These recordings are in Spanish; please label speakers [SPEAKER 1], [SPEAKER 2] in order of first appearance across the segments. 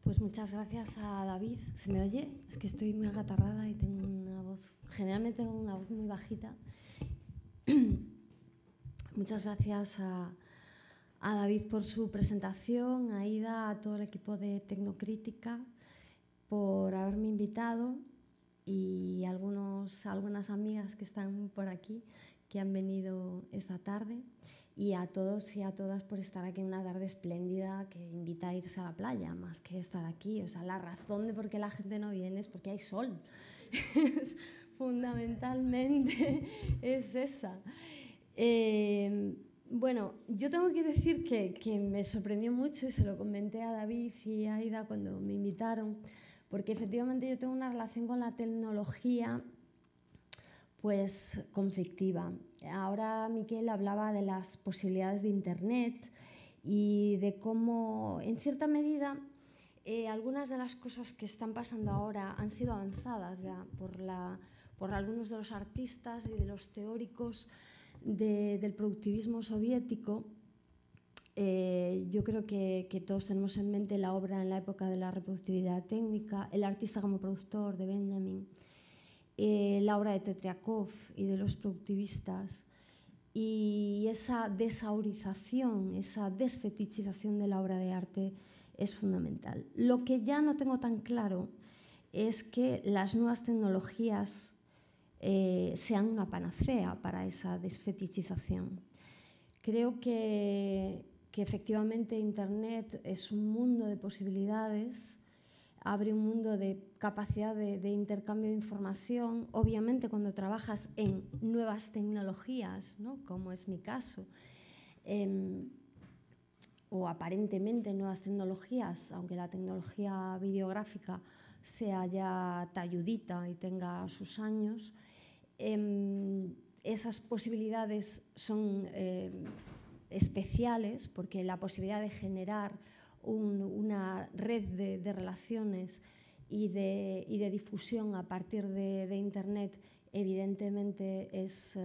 [SPEAKER 1] Pues muchas gracias a David. ¿Se me oye? Es que estoy muy acatarrada y tengo una voz, generalmente tengo una voz muy bajita. Muchas gracias a David por su presentación, a Ida, a todo el equipo de Tecnocrítica por haberme invitado y algunas amigas que están por aquí que han venido esta tarde. Y a todos y a todas por estar aquí en una tarde espléndida que invita a irse a la playa, más que estar aquí. O sea, la razón de por qué la gente no viene es porque hay sol. Fundamentalmente es esa. Bueno, yo tengo que decir que me sorprendió mucho y se lo comenté a David y a Aida cuando me invitaron, porque efectivamente yo tengo una relación con la tecnología pues conflictiva. Ahora Miquel hablaba de las posibilidades de Internet y de cómo, en cierta medida, algunas de las cosas que están pasando ahora han sido avanzadas ya por algunos de los artistas y de los teóricos del productivismo soviético. Yo creo que todos tenemos en mente la obra en la época de la reproductividad técnica, El artista como productor de Benjamin, la obra de Tetriakov y de los productivistas, y esa desaurización, esa desfetichización de la obra de arte es fundamental. Lo que ya no tengo tan claro es que las nuevas tecnologías sean una panacea para esa desfetichización. Creo que efectivamente Internet es un mundo de posibilidades, abre un mundo de capacidad de intercambio de información. Obviamente, cuando trabajas en nuevas tecnologías, ¿no?, como es mi caso, o aparentemente nuevas tecnologías, aunque la tecnología videográfica sea ya talludita y tenga sus años, esas posibilidades son especiales, porque la posibilidad de generar una red de relaciones y de difusión a partir de Internet evidentemente es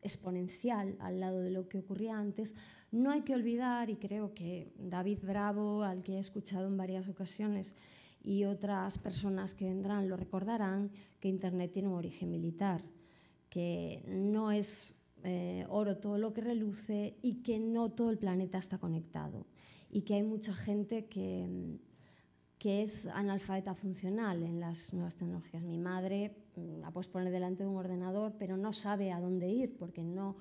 [SPEAKER 1] exponencial al lado de lo que ocurría antes. No hay que olvidar, y creo que David Bravo, al que he escuchado en varias ocasiones, y otras personas que vendrán lo recordarán, que Internet tiene un origen militar, que no es oro todo lo que reluce y que no todo el planeta está conectado y que hay mucha gente que es analfabeta funcional en las nuevas tecnologías. Mi madre la puedes poner delante de un ordenador, pero no sabe a dónde ir porque no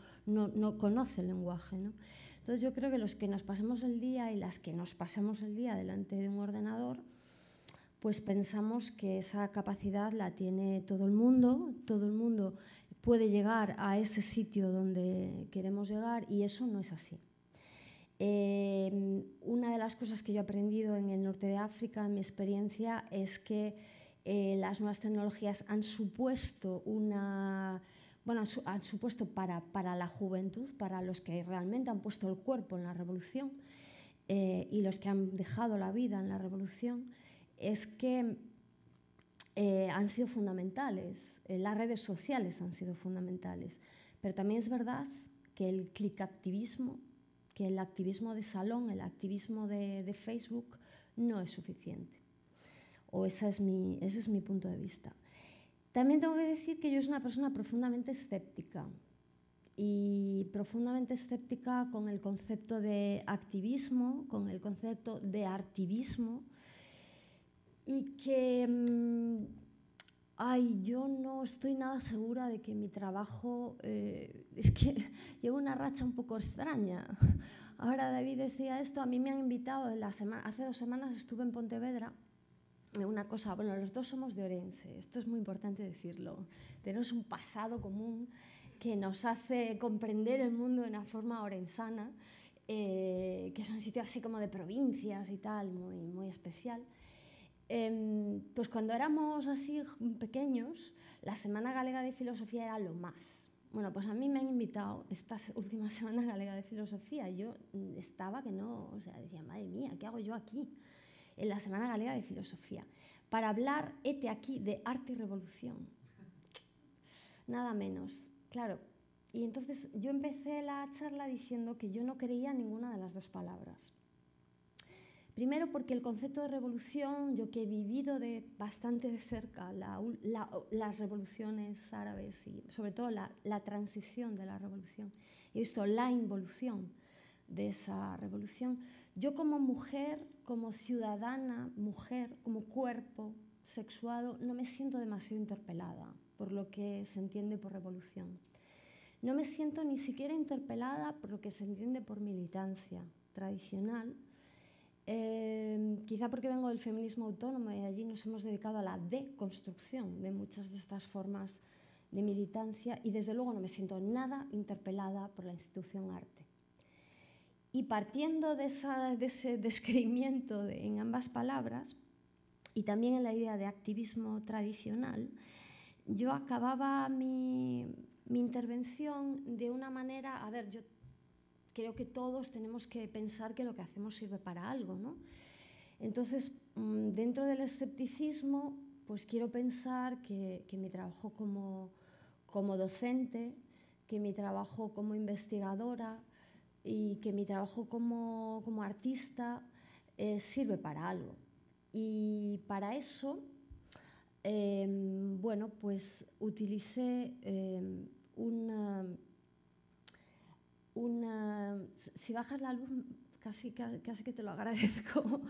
[SPEAKER 1] conoce el lenguaje, ¿no? Entonces yo creo que los que nos pasemos el día y las que nos pasemos el día delante de un ordenador, pues pensamos que esa capacidad la tiene todo el mundo puede llegar a ese sitio donde queremos llegar, y eso no es así. Una de las cosas que yo he aprendido en el norte de África, en mi experiencia, es que las nuevas tecnologías han supuesto han supuesto para la juventud, para los que realmente han puesto el cuerpo en la revolución y los que han dejado la vida en la revolución, es que han sido fundamentales. Las redes sociales han sido fundamentales. Pero también es verdad que el clickactivismo, que el activismo de salón, el activismo de Facebook, no es suficiente. O ese es mi punto de vista. También tengo que decir que yo soy una persona profundamente escéptica. Y profundamente escéptica con el concepto de activismo, con el concepto de artivismo, y que yo no estoy nada segura de que mi trabajo, es que llevo una racha un poco extraña. Ahora David decía esto, a mí me han invitado hace 2 semanas estuve en Pontevedra. Una cosa, bueno, los dos somos de Orense, esto es muy importante decirlo. Tenemos un pasado común que nos hace comprender el mundo de una forma orensana, que es un sitio así como de provincias y tal, muy, muy especial. Pues cuando éramos así pequeños, la Semana Galega de Filosofía era lo más. Bueno, pues a mí me han invitado esta última Semana Galega de Filosofía. Yo estaba que no, o sea, decía, madre mía, ¿qué hago yo aquí? En la Semana Galega de Filosofía, para hablar, hete aquí, de arte y revolución. Nada menos, claro. Y entonces yo empecé la charla diciendo que yo no creía ninguna de las dos palabras. Primero porque el concepto de revolución, yo que he vivido bastante de cerca las revoluciones árabes y sobre todo la transición de la revolución, he visto la involución de esa revolución. Yo como mujer, como ciudadana, mujer, como cuerpo sexuado, no me siento demasiado interpelada por lo que se entiende por revolución. No me siento ni siquiera interpelada por lo que se entiende por militancia tradicional, quizá porque vengo del feminismo autónomo y allí nos hemos dedicado a la deconstrucción de muchas de estas formas de militancia y desde luego no me siento nada interpelada por la institución arte. Y partiendo de ese descrimiento en ambas palabras y también en la idea de activismo tradicional, yo acababa mi intervención de una manera, a ver, yo creo que todos tenemos que pensar que lo que hacemos sirve para algo, ¿no? Entonces, dentro del escepticismo, pues quiero pensar que mi trabajo como docente, que mi trabajo como investigadora y que mi trabajo como artista sirve para algo. Y para eso, bueno, pues utilicé si bajas la luz, casi que te lo agradezco,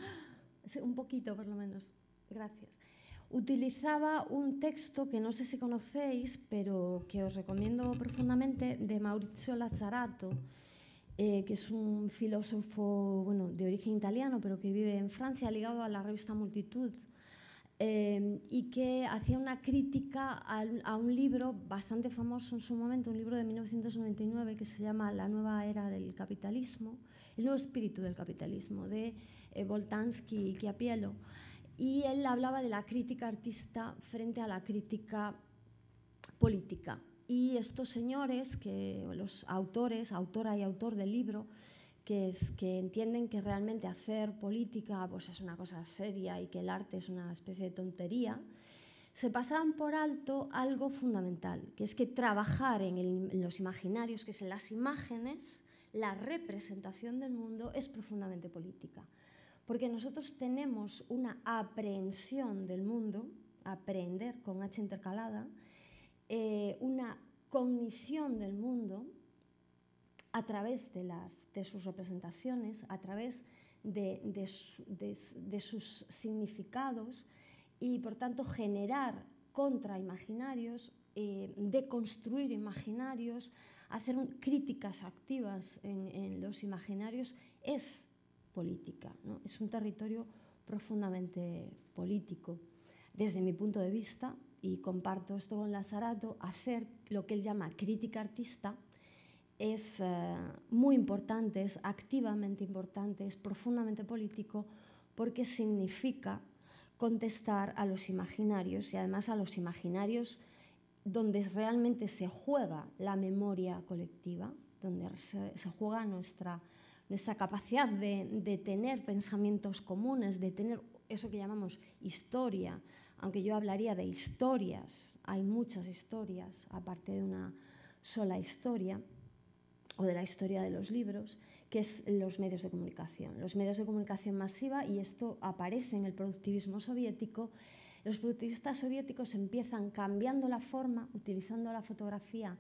[SPEAKER 1] un poquito por lo menos, gracias. Utilizaba un texto que no sé si conocéis, pero que os recomiendo profundamente, de Maurizio Lazzarato, que es un filósofo de origen italiano, pero que vive en Francia, ligado a la revista Multitud, y que hacía una crítica a un libro bastante famoso en su momento, un libro de 1999 que se llama La nueva era del capitalismo, el nuevo espíritu del capitalismo, de Boltanski y Chiapiello. Y él hablaba de la crítica artista frente a la crítica política. Y estos señores, los autores, autora y autor del libro, que entienden que realmente hacer política pues es una cosa seria y que el arte es una especie de tontería, se pasaban por alto algo fundamental, que es que trabajar en los imaginarios, que es en las imágenes, la representación del mundo es profundamente política. Porque nosotros tenemos una aprehensión del mundo, aprehender con H intercalada, una cognición del mundo a través de sus representaciones, a través de sus significados y, por tanto, generar contraimaginarios, deconstruir imaginarios, hacer críticas activas en los imaginarios es política, ¿no? Es un territorio profundamente político. Desde mi punto de vista, y comparto esto con Lazzarato, hacer lo que él llama crítica artista es muy importante, es activamente importante, es profundamente político porque significa contestar a los imaginarios y además a los imaginarios donde realmente se juega la memoria colectiva, donde se juega nuestra capacidad de tener pensamientos comunes, de tener eso que llamamos historia, aunque yo hablaría de historias, hay muchas historias, aparte de una sola historia, o de la historia de los libros, que es los medios de comunicación. Los medios de comunicación masiva, y esto aparece en el productivismo soviético, los productivistas soviéticos empiezan cambiando la forma, utilizando la fotografía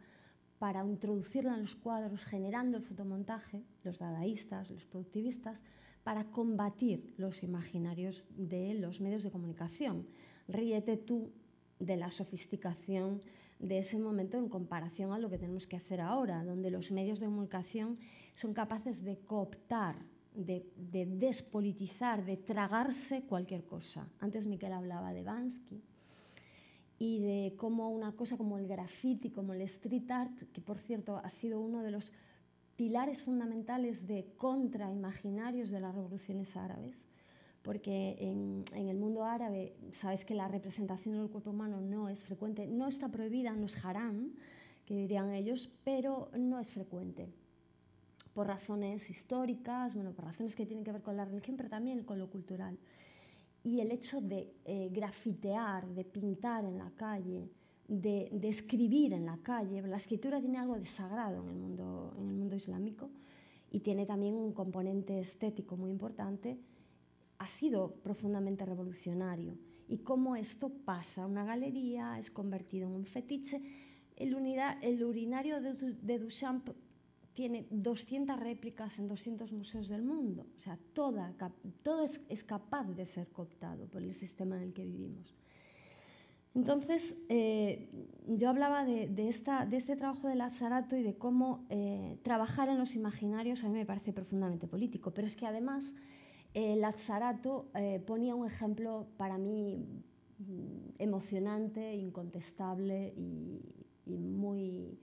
[SPEAKER 1] para introducirla en los cuadros, generando el fotomontaje, los dadaístas, los productivistas, para combatir los imaginarios de los medios de comunicación. Ríete tú de la sofisticación de ese momento en comparación a lo que tenemos que hacer ahora, donde los medios de comunicación son capaces de cooptar, de despolitizar, de tragarse cualquier cosa. Antes Miquel hablaba de Bansky y de cómo una cosa como el graffiti, como el street art, que por cierto ha sido uno de los pilares fundamentales de contraimaginarios de las revoluciones árabes, porque en el mundo árabe sabes que la representación del cuerpo humano no es frecuente, no está prohibida, no es haram, que dirían ellos, pero no es frecuente, por razones históricas, por razones que tienen que ver con la religión, pero también con lo cultural. Y el hecho de grafitear, de pintar en la calle, de escribir en la calle, la escritura tiene algo de sagrado en el mundo islámico y tiene también un componente estético muy importante. ha sido profundamente revolucionario. Y cómo esto pasa a una galería, es convertido en un fetiche. El urinario de Duchamp tiene 200 réplicas en 200 museos del mundo. O sea, todo es capaz de ser cooptado por el sistema en el que vivimos. Entonces, yo hablaba de este trabajo de Lazzarato y de cómo trabajar en los imaginarios a mí me parece profundamente político, pero es que además Lazzarato ponía un ejemplo para mí emocionante, incontestable y muy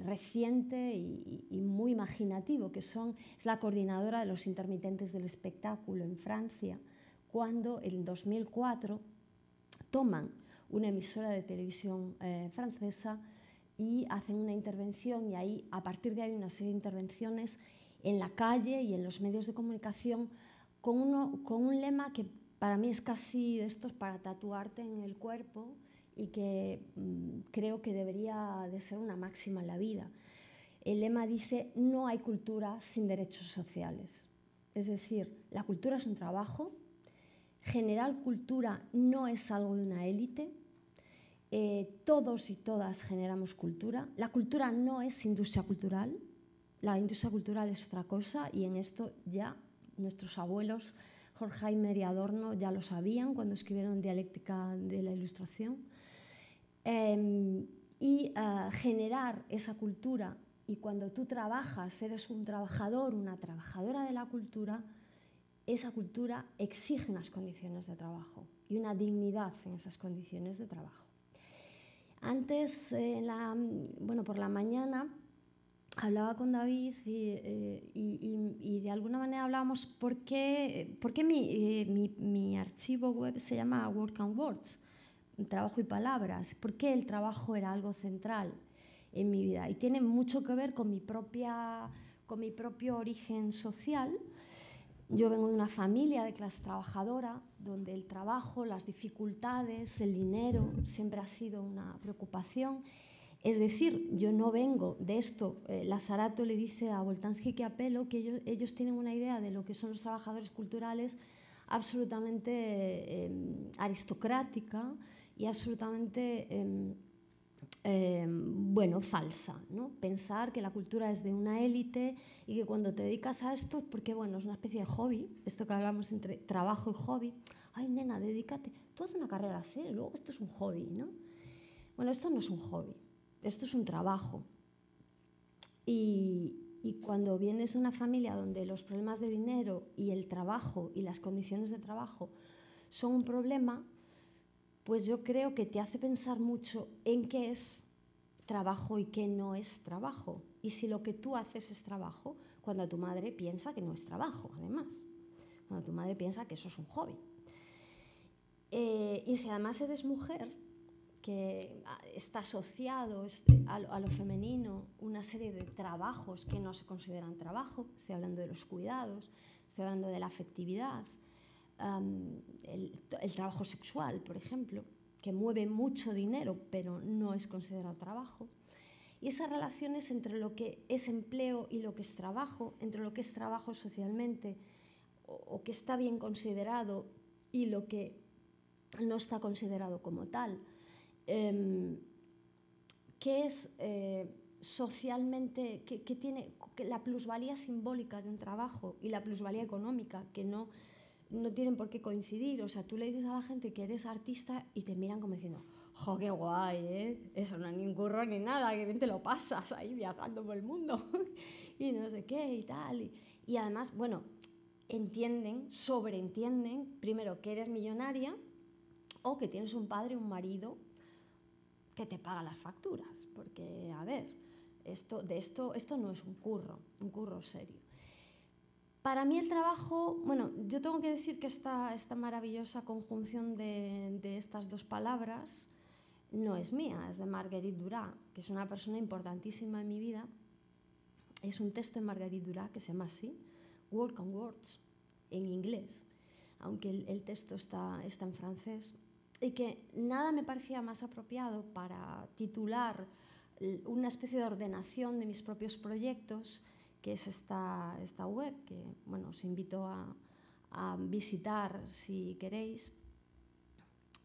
[SPEAKER 1] reciente y muy imaginativo, que es la coordinadora de los intermitentes del espectáculo en Francia, cuando en 2004 toman una emisora de televisión francesa y hacen una intervención, y ahí, a partir de ahí, una serie de intervenciones en la calle y en los medios de comunicación con un lema que para mí es casi de estos para tatuarte en el cuerpo y que creo que debería de ser una máxima en la vida. El lema dice: no hay cultura sin derechos sociales. Es decir, la cultura es un trabajo. Generar cultura no es algo de una élite. Todos y todas generamos cultura. La cultura no es industria cultural. La industria cultural es otra cosa, y en esto ya nuestros abuelos, Horkheimer y Adorno, ya lo sabían cuando escribieron Dialéctica de la Ilustración. Generar esa cultura, y cuando tú trabajas, eres un trabajador, una trabajadora de la cultura, esa cultura exige unas condiciones de trabajo y una dignidad en esas condiciones de trabajo. Antes, por la mañana, hablaba con David y de alguna manera hablábamos por qué mi archivo web se llama Work and Words, trabajo y palabras, por qué el trabajo era algo central en mi vida. Y tiene mucho que ver con mi propio origen social. Yo vengo de una familia de clase trabajadora, donde el trabajo, las dificultades, el dinero siempre ha sido una preocupación. Es decir, yo no vengo de esto. Lazzarato le dice a Boltanski que Apelo que ellos tienen una idea de lo que son los trabajadores culturales absolutamente aristocrática y absolutamente falsa, ¿no? Pensar que la cultura es de una élite y que cuando te dedicas a esto, porque es una especie de hobby, esto que hablamos entre trabajo y hobby. Ay, nena, dedícate, tú haces una carrera así, luego esto es un hobby, ¿no? Bueno, esto no es un hobby, esto es un trabajo. Y cuando vienes de una familia donde los problemas de dinero y el trabajo y las condiciones de trabajo son un problema, pues yo creo que te hace pensar mucho en qué es trabajo y qué no es trabajo. Y si lo que tú haces es trabajo, cuando tu madre piensa que no es trabajo, además. Cuando tu madre piensa que eso es un hobby. Y si además eres mujer, que está asociado a lo femenino una serie de trabajos que no se consideran trabajo. Estoy hablando de los cuidados, estoy hablando de la afectividad, el trabajo sexual, por ejemplo, que mueve mucho dinero, pero no es considerado trabajo. Y esas relaciones entre lo que es empleo y lo que es trabajo, entre lo que es trabajo socialmente o que está bien considerado y lo que no está considerado como tal, que es socialmente, que tiene la plusvalía simbólica de un trabajo y la plusvalía económica, que no tienen por qué coincidir. O sea, tú le dices a la gente que eres artista y te miran como diciendo: ¡jo, qué guay, eso no es ni un curro ni nada, que bien te lo pasas ahí viajando por el mundo! Y no sé qué y tal. Y además, sobreentienden, primero, que eres millonaria o que tienes un padre, un marido que te paga las facturas. Porque, a ver, esto no es un curro serio. Para mí el trabajo, yo tengo que decir que esta maravillosa conjunción de estas dos palabras no es mía, es de Marguerite Duras, que es una persona importantísima en mi vida. Es un texto de Marguerite Duras que se llama así, Work and Words, en inglés, aunque el texto está en francés, y que nada me parecía más apropiado para titular una especie de ordenación de mis propios proyectos, que es esta web, que os invito a a visitar si queréis,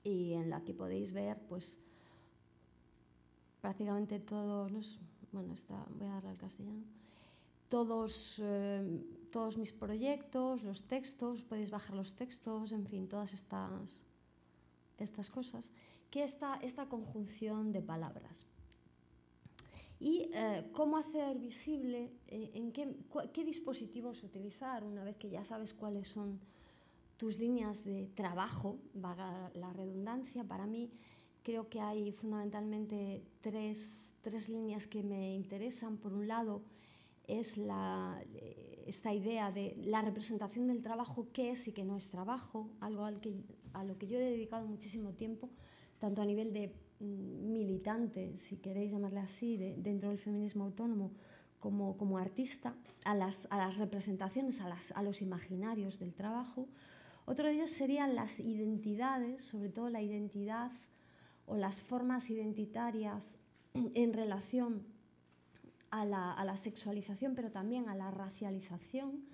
[SPEAKER 1] y en la que podéis ver pues prácticamente todos los, bueno, voy a darle al castellano, todos mis proyectos, los textos, podéis bajar los textos, en fin, todas estas cosas, que esta conjunción de palabras. Y cómo hacer visible, qué dispositivos utilizar una vez que ya sabes cuáles son tus líneas de trabajo, vaga la redundancia. Para mí creo que hay fundamentalmente tres líneas que me interesan. Por un lado es esta idea de la representación del trabajo, qué es y qué no es trabajo, algo a lo que yo he dedicado muchísimo tiempo, tanto a nivel de militante, si queréis llamarle así, dentro del feminismo autónomo, como artista, a las representaciones, a los imaginarios del trabajo. Otro de ellos serían las identidades, sobre todo la identidad o las formas identitarias en relación a la sexualización, pero también a la racialización,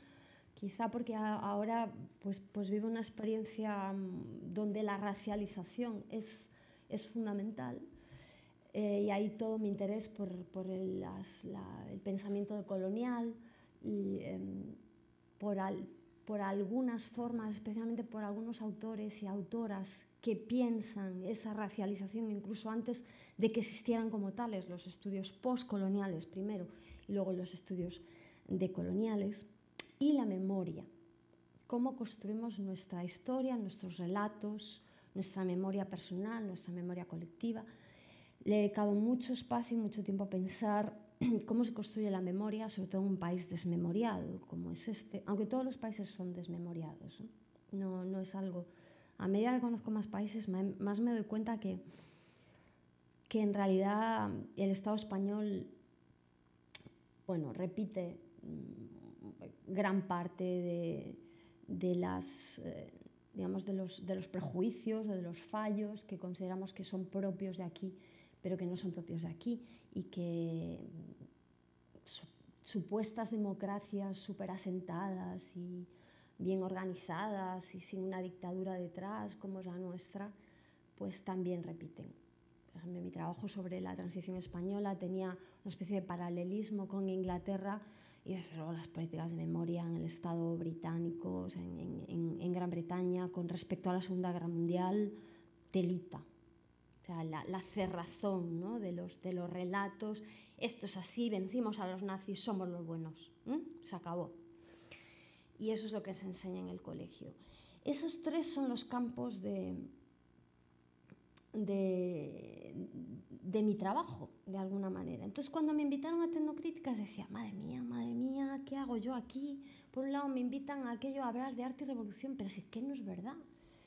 [SPEAKER 1] quizá porque ahora pues vivo una experiencia donde la racialización es fundamental, y ahí todo mi interés por el pensamiento colonial y por algunas formas, especialmente por algunos autores y autoras que piensan esa racialización incluso antes de que existieran como tales, los estudios postcoloniales primero y luego los estudios decoloniales. Y la memoria, cómo construimos nuestra historia, nuestros relatos, nuestra memoria personal, nuestra memoria colectiva. Le he dedicado mucho espacio y mucho tiempo a pensar cómo se construye la memoria, sobre todo en un país desmemoriado como es este, aunque todos los países son desmemoriados, no es algo. A medida que conozco más países, más me doy cuenta que en realidad el Estado español, bueno, repite gran parte de las, digamos, de los prejuicios o de los fallos que consideramos que son propios de aquí, pero que no son propios de aquí, y que supuestas democracias súper asentadas y bien organizadas y sin una dictadura detrás como es la nuestra, pues también repiten. Por ejemplo, mi trabajo sobre la transición española tenía una especie de paralelismo con Inglaterra y desde luego las políticas de memoria en el Estado británico, o sea, en Gran Bretaña con respecto a la Segunda Guerra Mundial, telita. O sea, la cerrazón, ¿no?, de los relatos. Esto es así, vencimos a los nazis, somos los buenos. Se acabó. Y eso es lo que se enseña en el colegio. Esos tres son los campos de mi trabajo, de alguna manera. Entonces, cuando me invitaron a Tecnocríticas, decía, madre mía, ¿qué hago yo aquí? Por un lado me invitan a aquello, a hablar de arte y revolución, pero si es que no es verdad.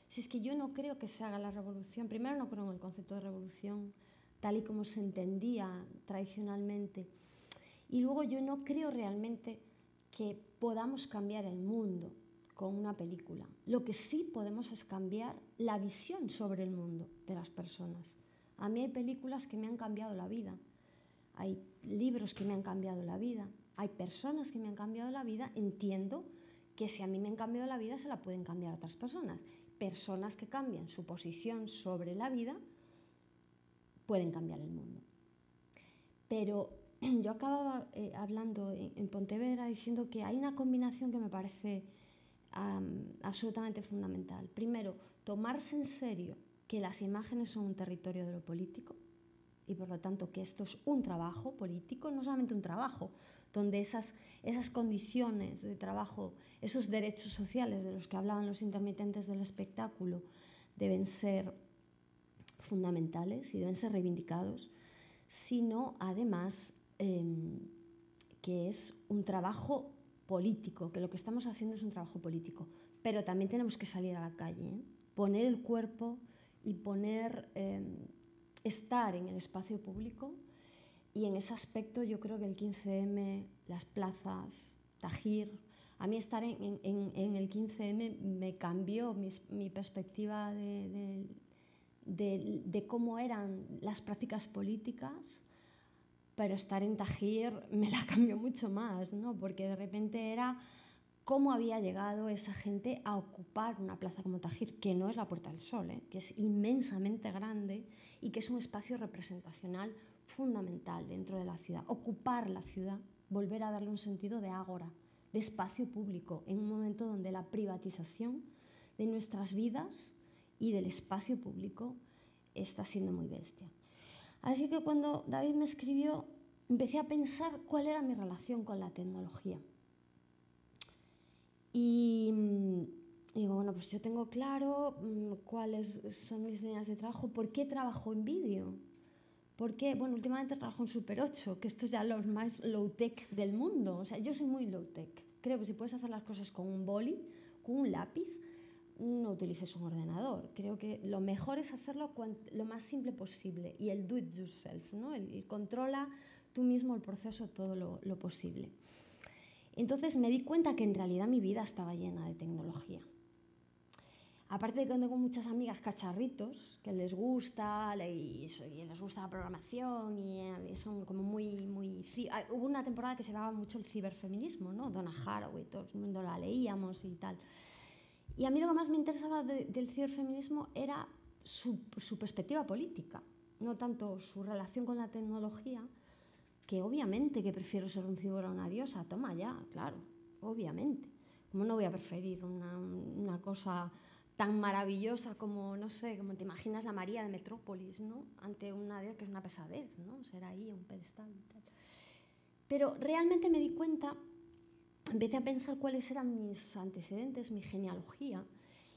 [SPEAKER 1] Si es que yo no creo que se haga la revolución. Primero, no creo en el concepto de revolución tal y como se entendía tradicionalmente. Y luego yo no creo realmente que podamos cambiar el mundo con una película. Lo que sí podemos es cambiar la visión sobre el mundo de las personas. A mí hay películas que me han cambiado la vida, hay libros que me han cambiado la vida, hay personas que me han cambiado la vida. Entiendo que si a mí me han cambiado la vida, se la pueden cambiar a otras personas. Personas que cambian su posición sobre la vida pueden cambiar el mundo. Pero yo acababa hablando en Pontevedra diciendo que hay una combinación que me parece absolutamente fundamental. Primero, tomarse en serio que las imágenes son un territorio de lo político y por lo tanto que esto es un trabajo político, no solamente un trabajo, donde esas condiciones de trabajo, esos derechos sociales de los que hablaban los intermitentes del espectáculo deben ser fundamentales y deben ser reivindicados, sino además que es un trabajo político, que lo que estamos haciendo es un trabajo político, pero también tenemos que salir a la calle, poner el cuerpo y estar en el espacio público. Y en ese aspecto yo creo que el 15M, las plazas, Tahrir, a mí estar en el 15M me cambió mi perspectiva de cómo eran las prácticas políticas, pero estar en Tahrir me la cambió mucho más, ¿no? Porque de repente era cómo había llegado esa gente a ocupar una plaza como Tahrir, que no es la Puerta del Sol, que es inmensamente grande y que es un espacio representacional fundamental dentro de la ciudad. Ocupar la ciudad, volver a darle un sentido de ágora, de espacio público, en un momento donde la privatización de nuestras vidas y del espacio público está siendo muy bestia. Así que cuando David me escribió, empecé a pensar cuál era mi relación con la tecnología. Y digo, bueno, pues yo tengo claro cuáles son mis líneas de trabajo, por qué trabajo en vídeo. ¿Por qué? Bueno, últimamente trabajo en Super 8, que esto es ya lo más low-tech del mundo. O sea, yo soy muy low-tech. Creo que si puedes hacer las cosas con un boli, con un lápiz, no utilices un ordenador. Creo que lo mejor es hacerlo lo más simple posible. Y el do it yourself, ¿no? El controla tú mismo el proceso todo lo posible. Entonces me di cuenta que en realidad mi vida estaba llena de tecnología. Aparte de que tengo muchas amigas cacharritos que les gusta y les gusta la programación y son como muy... Hubo una temporada que se llamaba mucho el ciberfeminismo, ¿no? Donna Haraway, todo el mundo la leíamos y tal. Y a mí lo que más me interesaba del ciberfeminismo era su perspectiva política, no tanto su relación con la tecnología, que obviamente que prefiero ser un cibor a una diosa, toma ya, claro, obviamente. ¿Cómo no voy a preferir una cosa tan maravillosa como, no sé, como te imaginas la María de Metrópolis, ¿no? Ante una diosa que es una pesadez, ¿no? Ser ahí un pedestal y tal. Pero realmente me di cuenta, empecé a pensar cuáles eran mis antecedentes, mi genealogía,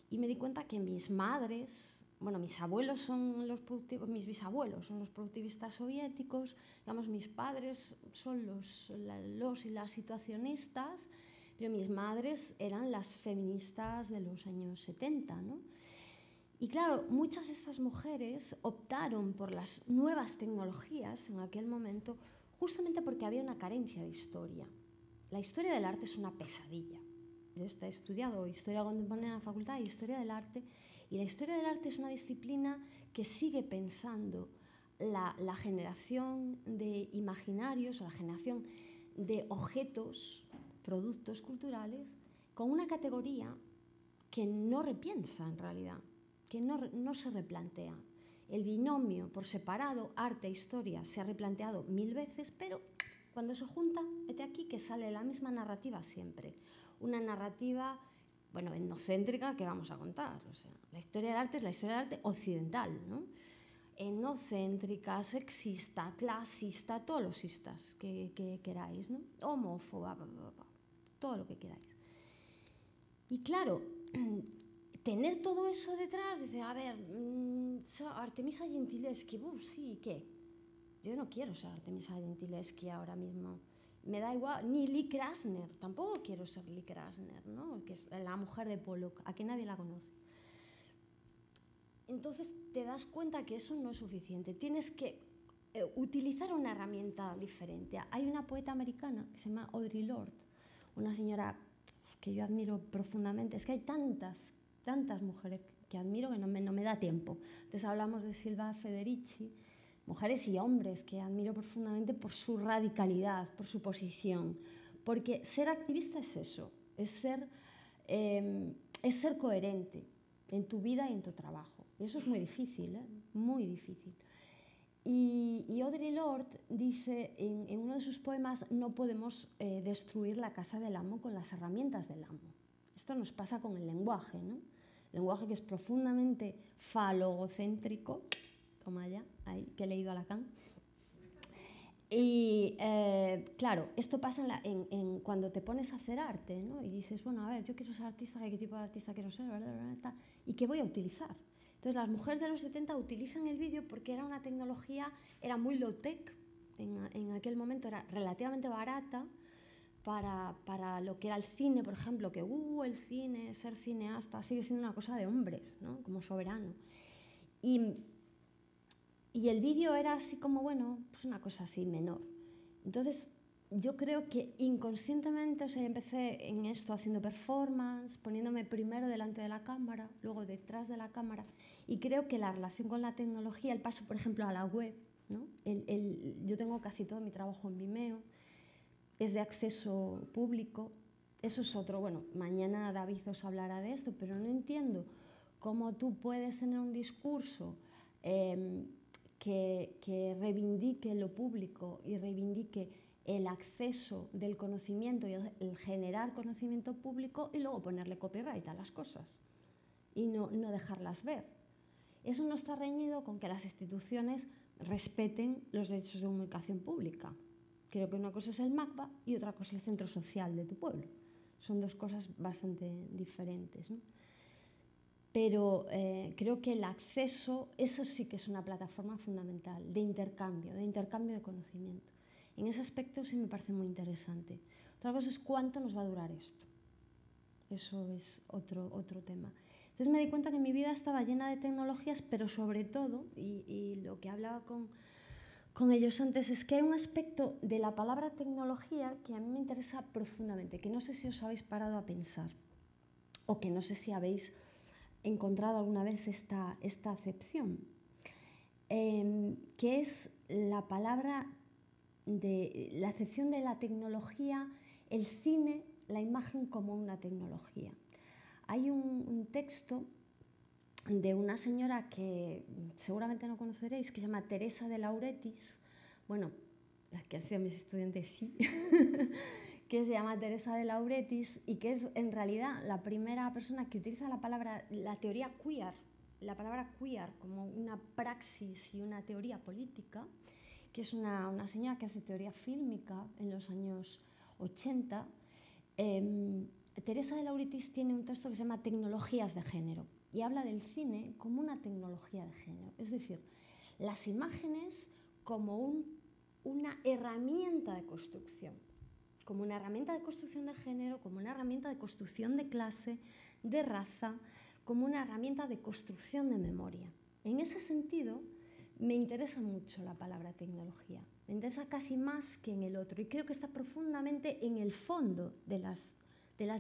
[SPEAKER 1] y me di cuenta que mis madres... Bueno, mis abuelos son los productivos, mis bisabuelos son los productivistas soviéticos, digamos, mis padres son los y las situacionistas, pero mis madres eran las feministas de los años 70, ¿no? Y claro, muchas de estas mujeres optaron por las nuevas tecnologías en aquel momento justamente porque había una carencia de historia. La historia del arte es una pesadilla. Yo he estudiado historia contemporánea en la facultad y historia del arte, y la historia del arte es una disciplina que sigue pensando la generación de imaginarios, la generación de objetos, productos culturales, con una categoría que no repiensa en realidad, que no se replantea. El binomio por separado, arte e historia, se ha replanteado 1000 veces, pero cuando se junta, hete aquí que sale la misma narrativa siempre. Una narrativa, bueno, etnocéntrica que vamos a contar. O sea, la historia del arte es la historia del arte occidental, ¿no? Etnocéntrica, sexista, clasista, todos los istas que queráis, ¿no? Homófoba, todo lo que queráis. Y claro, tener todo eso detrás, dice, a ver, Artemisa Gentileschi, sí, ¿qué? Yo no quiero ser Artemisa Gentileschi ahora mismo. Me da igual, ni Lee Krasner, tampoco quiero ser Lee Krasner, ¿no? Que es la mujer de Pollock, a que nadie la conoce. Entonces te das cuenta que eso no es suficiente, tienes que utilizar una herramienta diferente. Hay una poeta americana que se llama Audre Lorde, una señora que yo admiro profundamente. Es que hay tantas mujeres que admiro que no me da tiempo. Entonces hablamos de Silva Federici, mujeres y hombres que admiro profundamente por su radicalidad, por su posición. Porque ser activista es eso, es ser coherente en tu vida y en tu trabajo. Y eso es muy difícil, muy difícil. Y Audre Lorde dice en uno de sus poemas, no podemos destruir la casa del amo con las herramientas del amo. Esto nos pasa con el lenguaje, ¿no? El lenguaje que es profundamente falogocéntrico, toma ya, ahí que he leído a Lacan. Y claro, esto pasa cuando te pones a hacer arte, ¿no? Y dices, bueno, a ver, yo quiero ser artista, ¿qué tipo de artista quiero ser? ¿Y qué voy a utilizar? Entonces, las mujeres de los 70 utilizan el vídeo porque era una tecnología, era muy low-tech, en aquel momento era relativamente barata para lo que era el cine, por ejemplo, que el cine, ser cineasta, sigue siendo una cosa de hombres, ¿no? Como soberano. Y el vídeo era así como, bueno, pues una cosa así menor. Entonces, yo creo que inconscientemente, o sea, empecé en esto haciendo performance, poniéndome primero delante de la cámara, luego detrás de la cámara, y creo que la relación con la tecnología, el paso, por ejemplo, a la web, ¿no? Yo tengo casi todo mi trabajo en Vimeo, es de acceso público, eso es otro, bueno, mañana David os hablará de esto, pero no entiendo cómo tú puedes tener un discurso que reivindique lo público y reivindique el acceso del conocimiento y el generar conocimiento público y luego ponerle copyright a las cosas y no dejarlas ver. Eso no está reñido con que las instituciones respeten los derechos de comunicación pública. Creo que una cosa es el MACBA y otra cosa es el centro social de tu pueblo. Son dos cosas bastante diferentes, ¿no? Pero creo que el acceso, eso sí que es una plataforma fundamental de intercambio de conocimiento. En ese aspecto sí me parece muy interesante. Otra cosa es cuánto nos va a durar esto. Eso es otro tema. Entonces me di cuenta que mi vida estaba llena de tecnologías, pero sobre todo, y lo que hablaba con ellos antes, es que hay un aspecto de la palabra tecnología que a mí me interesa profundamente, que no sé si os habéis parado a pensar, o que no sé si habéis encontrado alguna vez esta acepción, que es la palabra la acepción de la tecnología, el cine, la imagen como una tecnología. Hay un texto de una señora que seguramente no conoceréis, que se llama Teresa de Lauretis, bueno, las que han sido mis estudiantes sí, que se llama Teresa de Lauretis y que es en realidad la primera persona que utiliza la teoría queer, la palabra queer como una praxis y una teoría política, que es una señora que hace teoría fílmica en los años 80. Teresa de Lauretis tiene un texto que se llama Tecnologías de género y habla del cine como una tecnología de género, es decir, las imágenes como una herramienta de construcción, como una herramienta de construcción de género, como una herramienta de construcción de clase, de raza, como una herramienta de construcción de memoria. En ese sentido, me interesa mucho la palabra tecnología, me interesa casi más que en el otro y creo que está profundamente en el fondo de las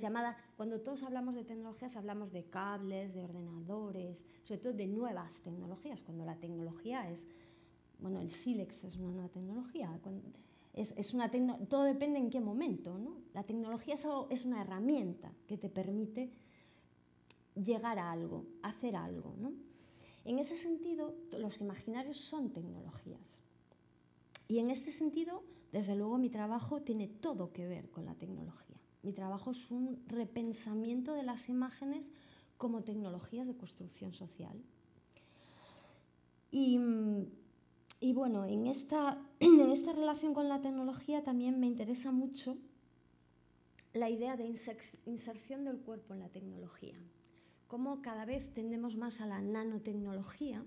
[SPEAKER 1] llamadas, cuando todos hablamos de tecnologías hablamos de cables, de ordenadores, sobre todo de nuevas tecnologías, cuando la tecnología es, bueno, el sílex es una nueva tecnología, todo depende en qué momento, ¿no? La tecnología es una herramienta que te permite llegar a algo, hacer algo, ¿no? En ese sentido, los imaginarios son tecnologías. Y en este sentido, desde luego, mi trabajo tiene todo que ver con la tecnología. Mi trabajo es un repensamiento de las imágenes como tecnologías de construcción social. Y bueno, en esta relación con la tecnología también me interesa mucho la idea de inserción del cuerpo en la tecnología. Cómo cada vez tendemos más a la nanotecnología,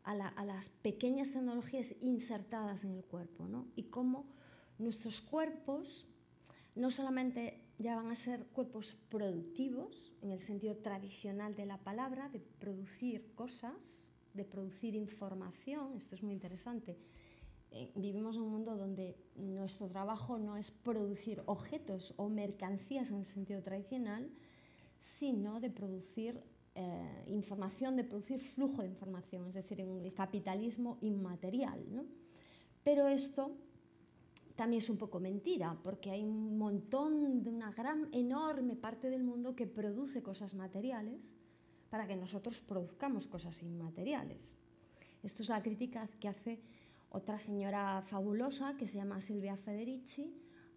[SPEAKER 1] a las pequeñas tecnologías insertadas en el cuerpo, ¿no? Y cómo nuestros cuerpos no solamente ya van a ser cuerpos productivos, en el sentido tradicional de la palabra, de producir cosas, de producir información, esto es muy interesante. Vivimos en un mundo donde nuestro trabajo no es producir objetos o mercancías en el sentido tradicional, sino de producir información, de producir flujo de información, es decir, en el capitalismo inmaterial, ¿no? Pero esto también es un poco mentira, porque hay un montón, de una gran, enorme parte del mundo que produce cosas materiales para que nosotros produzcamos cosas inmateriales. Esto es la crítica que hace otra señora fabulosa que se llama Silvia Federici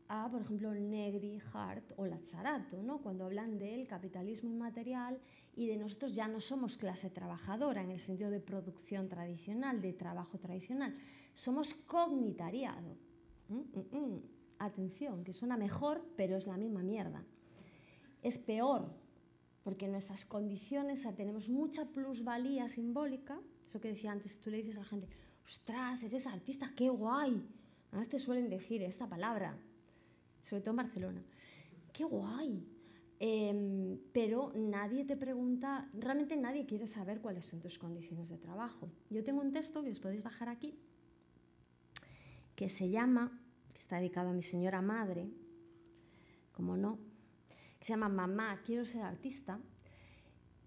[SPEAKER 1] a, por ejemplo, Negri, Hart o Lazzarato, ¿no? Cuando hablan del capitalismo inmaterial y de nosotros ya no somos clase trabajadora en el sentido de producción tradicional, de trabajo tradicional, somos cognitariado. Atención, que suena mejor, pero es la misma mierda. Es peor, porque en nuestras condiciones, o sea, tenemos mucha plusvalía simbólica, eso que decía antes, tú le dices a la gente, ostras, eres artista, qué guay. Además te suelen decir esta palabra, sobre todo en Barcelona, qué guay. Pero nadie te pregunta, realmente nadie quiere saber cuáles son tus condiciones de trabajo. Yo tengo un texto que os podéis bajar aquí, que se llama, que está dedicado a mi señora madre, como no, que se llama Mamá, quiero ser artista,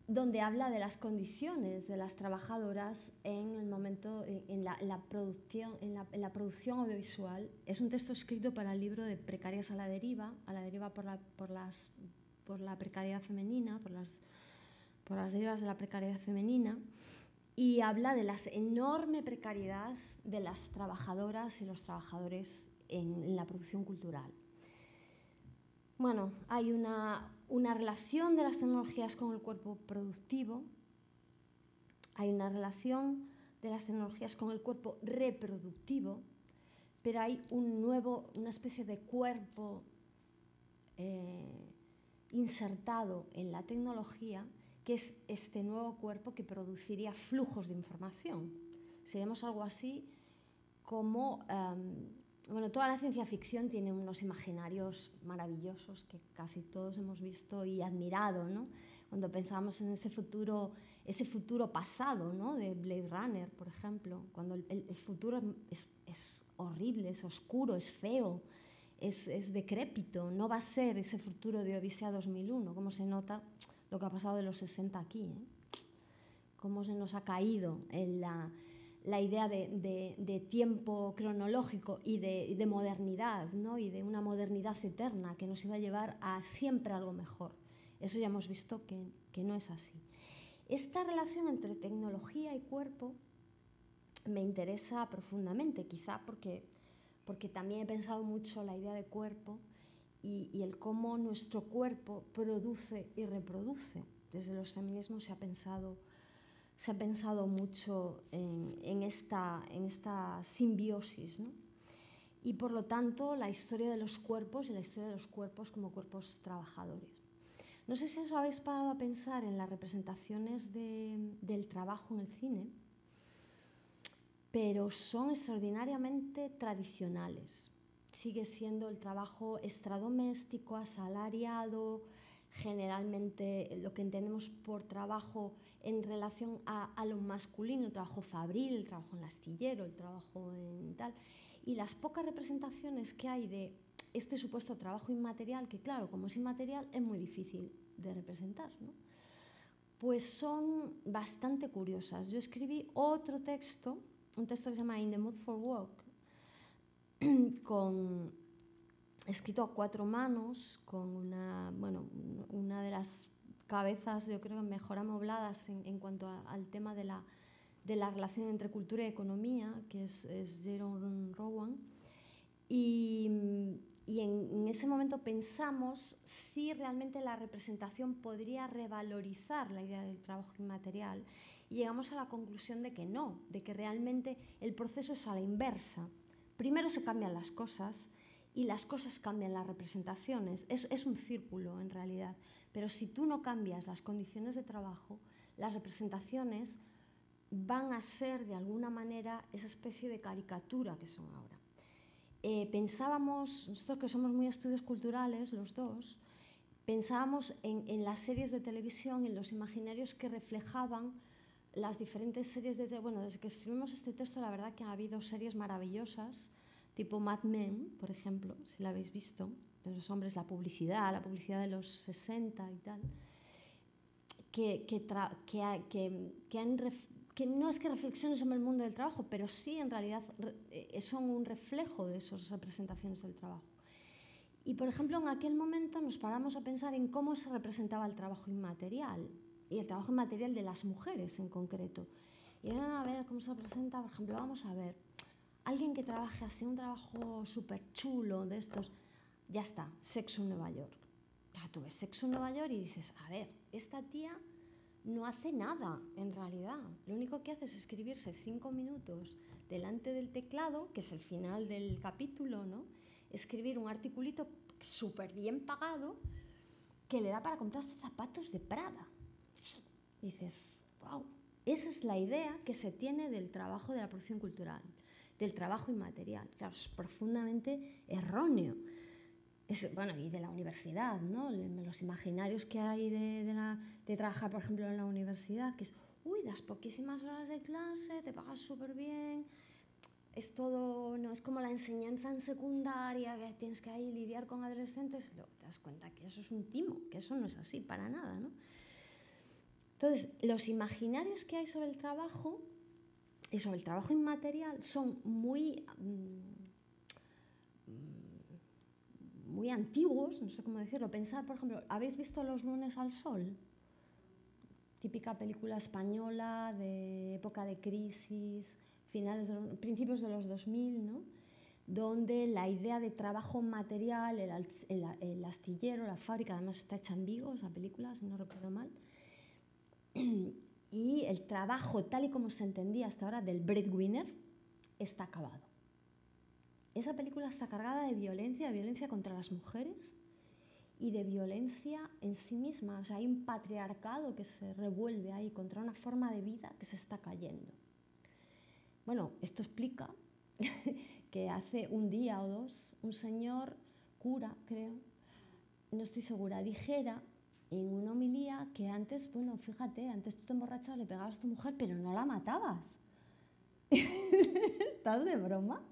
[SPEAKER 1] donde habla de las condiciones de las trabajadoras en el momento, en la producción audiovisual. Es un texto escrito para el libro de Precarias a la deriva por la precariedad femenina, por las derivas de la precariedad femenina, y habla de la enorme precariedad de las trabajadoras y los trabajadores en la producción cultural. Bueno, hay una relación de las tecnologías con el cuerpo productivo, hay una relación de las tecnologías con el cuerpo reproductivo, pero hay una especie de cuerpo insertado en la tecnología, que es este nuevo cuerpo que produciría flujos de información. Seríamos algo así como... bueno, toda la ciencia ficción tiene unos imaginarios maravillosos que casi todos hemos visto y admirado, ¿no? Cuando pensábamos en ese futuro pasado, ¿no? De Blade Runner, por ejemplo, cuando el futuro es horrible, es oscuro, es feo, es decrépito, no va a ser ese futuro de Odisea 2001, como se nota lo que ha pasado de los 60 aquí, ¿eh? Cómo se nos ha caído en la idea de tiempo cronológico y de modernidad, ¿no? Y de una modernidad eterna que nos iba a llevar a siempre algo mejor. Eso ya hemos visto que no es así. Esta relación entre tecnología y cuerpo me interesa profundamente, quizá porque también he pensado mucho la idea de cuerpo y el cómo nuestro cuerpo produce y reproduce. Desde los feminismos se ha pensado mucho en esta simbiosis, ¿no? Y por lo tanto la historia de los cuerpos y la historia de los cuerpos como cuerpos trabajadores. No sé si os habéis parado a pensar en las representaciones del trabajo en el cine, pero son extraordinariamente tradicionales. Sigue siendo el trabajo extradoméstico, asalariado, generalmente lo que entendemos por trabajo en relación a lo masculino, el trabajo fabril, el trabajo en el astillero, el trabajo en tal. Y las pocas representaciones que hay de este supuesto trabajo inmaterial, que claro, como es inmaterial, es muy difícil de representar, ¿no? Pues son bastante curiosas. Yo escribí otro texto, un texto que se llama In the Mood for Work, escrito a 4 manos, con una de las cabezas, yo creo, mejor amobladas en cuanto al tema de la relación entre cultura y economía, que es Jerome Rowan. Y en ese momento pensamos si realmente la representación podría revalorizar la idea del trabajo inmaterial, y llegamos a la conclusión de que no, de que realmente el proceso es a la inversa. Primero se cambian las cosas y las cosas cambian las representaciones. Es un círculo en realidad, pero si tú no cambias las condiciones de trabajo, las representaciones van a ser de alguna manera esa especie de caricatura que son ahora. Pensábamos, nosotros que somos muy estudios culturales, los dos, pensábamos en las series de televisión, en los imaginarios que reflejaban las diferentes series de televisión. Bueno, desde que escribimos este texto, la verdad que ha habido series maravillosas, tipo Mad Men, por ejemplo, si la habéis visto, de los hombres, la publicidad de los 60 y tal, que no es que reflexionen sobre el mundo del trabajo, pero sí en realidad son un reflejo de esas representaciones del trabajo. Y por ejemplo, en aquel momento nos paramos a pensar en cómo se representaba el trabajo inmaterial, y el trabajo inmaterial de las mujeres en concreto. Y a ver cómo se representa, por ejemplo, vamos a ver, alguien que trabaje así, un trabajo súper chulo de estos, ya está, Sexo en Nueva York. Ya tú ves Sexo en Nueva York y dices, a ver, esta tía no hace nada, en realidad. Lo único que hace es escribirse 5 minutos delante del teclado, que es el final del capítulo, ¿no? Escribir un articulito súper bien pagado que le da para comprarse zapatos de Prada. Dices, wow, esa es la idea que se tiene del trabajo de la producción cultural, del trabajo inmaterial. Claro, es profundamente erróneo. Bueno, y de la universidad, ¿no? Los imaginarios que hay de trabajar, por ejemplo, en la universidad, que es, das poquísimas horas de clase, te pagas súper bien, es todo, no es como la enseñanza en secundaria, que tienes que ahí lidiar con adolescentes, luego te das cuenta que eso es un timo, que eso no es así para nada, ¿no? Entonces, los imaginarios que hay sobre el trabajo y sobre el trabajo inmaterial son muy antiguos, no sé cómo decirlo. Pensar, por ejemplo, ¿habéis visto Los lunes al sol? Típica película española de época de crisis, principios de los 2000, ¿no? Donde la idea de trabajo material, el astillero, la fábrica, además está hecha en Vigo, esa película, si no recuerdo mal, y el trabajo tal y como se entendía hasta ahora del breadwinner está acabado. Esa película está cargada de violencia contra las mujeres y de violencia en sí misma. O sea, hay un patriarcado que se revuelve ahí contra una forma de vida que se está cayendo. Bueno, esto explica que hace un día o dos un señor cura, creo, no estoy segura, dijera en una homilía que antes, bueno, fíjate, antes tú te emborrachabas, le pegabas a tu mujer, pero no la matabas. ¿Estás de broma?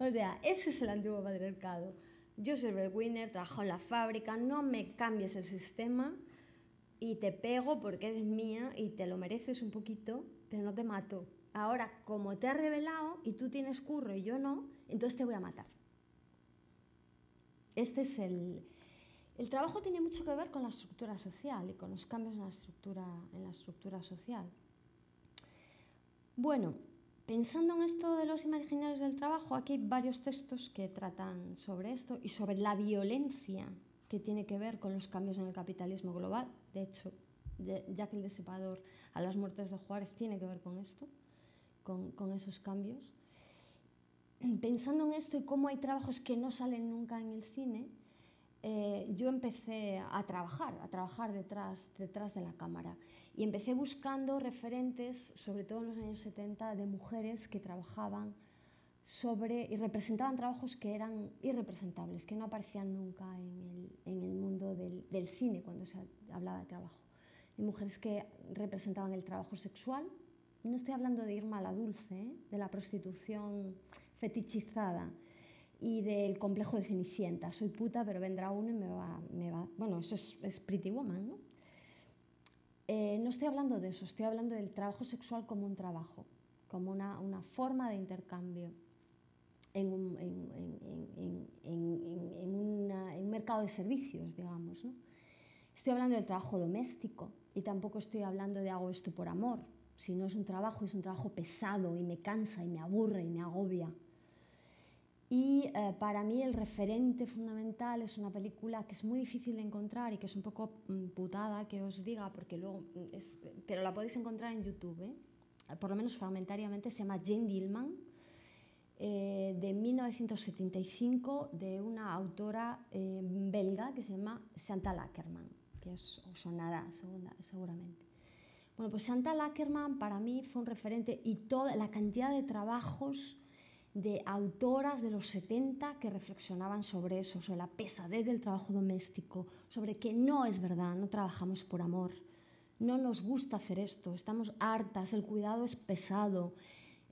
[SPEAKER 1] O sea, ese es el antiguo patriarcado. Yo soy breadwinner, trabajo en la fábrica, no me cambies el sistema y te pego porque eres mía y te lo mereces un poquito, pero no te mato. Ahora, como te has revelado y tú tienes curro y yo no, entonces te voy a matar. Este es el trabajo tiene mucho que ver con la estructura social y con los cambios en la estructura social. Bueno, pensando en esto de los imaginarios del trabajo, aquí hay varios textos que tratan sobre esto y sobre la violencia que tiene que ver con los cambios en el capitalismo global. De hecho, Jack el Destripador a las muertes de Juárez tiene que ver con esto, con esos cambios. Pensando en esto y cómo hay trabajos que no salen nunca en el cine, yo empecé a trabajar detrás de la cámara. Y empecé buscando referentes, sobre todo en los años 70, de mujeres que trabajaban y representaban trabajos que eran irrepresentables, que no aparecían nunca en el mundo del cine cuando se hablaba de trabajo. De mujeres que representaban el trabajo sexual. No estoy hablando de Irma la Dulce, de la prostitución fetichizada y del complejo de Cenicienta. Soy puta, pero vendrá uno y me va. Bueno, eso es Pretty Woman, ¿no? No estoy hablando de eso, estoy hablando del trabajo sexual como un trabajo, como una forma de intercambio en un mercado de servicios, digamos, ¿no? Estoy hablando del trabajo doméstico y tampoco estoy hablando de hago esto por amor. Si no es un trabajo pesado y me cansa y me aburre y me agobia. Y para mí el referente fundamental es una película que es muy difícil de encontrar y que es un poco putada que os diga, porque luego pero la podéis encontrar en YouTube, por lo menos fragmentariamente. Se llama Jane Dillman, de 1975, de una autora belga que se llama Chantal Akerman, que os sonará seguramente. Bueno, pues Chantal Akerman para mí fue un referente, y toda la cantidad de trabajos de autoras de los 70 que reflexionaban sobre eso, sobre la pesadez del trabajo doméstico, sobre que no es verdad, no trabajamos por amor, no nos gusta hacer esto, estamos hartas, el cuidado es pesado,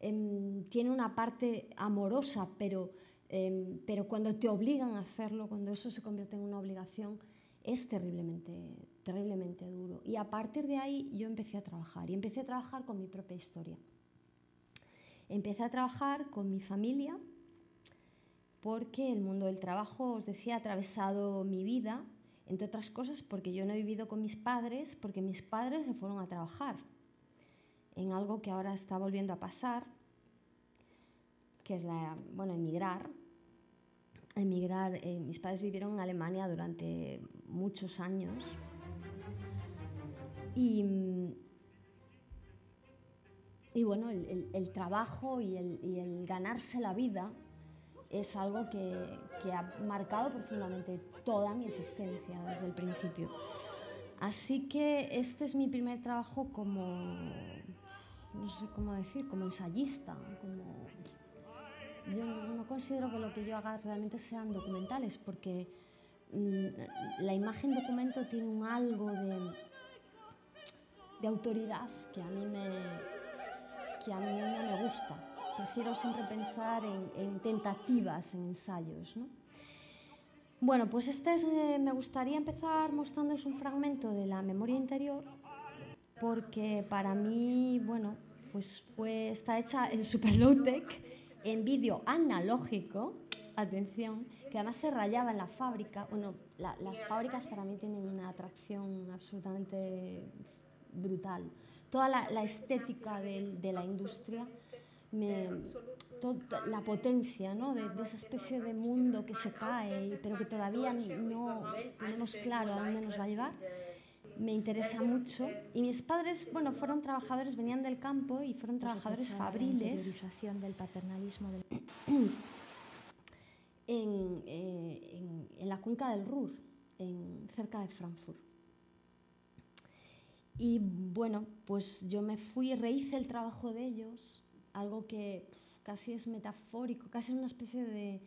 [SPEAKER 1] tiene una parte amorosa, pero cuando te obligan a hacerlo, cuando eso se convierte en una obligación, es terriblemente duro. Y a partir de ahí yo empecé a trabajar, y empecé a trabajar con mi propia historia. Empecé a trabajar con mi familia porque el mundo del trabajo, os decía, ha atravesado mi vida, entre otras cosas porque yo no he vivido con mis padres, porque mis padres se fueron a trabajar en algo que ahora está volviendo a pasar, que es emigrar. Mis padres vivieron en Alemania durante muchos años y bueno, el trabajo y el ganarse la vida es algo que ha marcado profundamente toda mi existencia desde el principio. Así que este es mi primer trabajo como, no sé cómo decir, como ensayista. Yo no considero que lo que yo haga realmente sean documentales, porque la imagen documento tiene un algo de autoridad que a mí no me gusta. Prefiero siempre pensar en tentativas, en ensayos, ¿no? Bueno, pues me gustaría empezar mostrándoos un fragmento de La memoria interior, porque para mí, bueno, pues está hecha en super low tech, en vídeo analógico, atención, que además se rayaba en la fábrica. Bueno, las fábricas para mí tienen una atracción absolutamente brutal. Toda la estética de la industria, la potencia, ¿no? de esa especie de mundo que se cae, pero que todavía no tenemos claro a dónde nos va a llevar, me interesa mucho. Y mis padres, bueno, fueron trabajadores, venían del campo y fueron trabajadores fabriles
[SPEAKER 2] del paternalismo
[SPEAKER 1] en la cuenca del Ruhr, cerca de Frankfurt. Y bueno, pues yo me fui, rehice el trabajo de ellos, algo que casi es metafórico, casi es una especie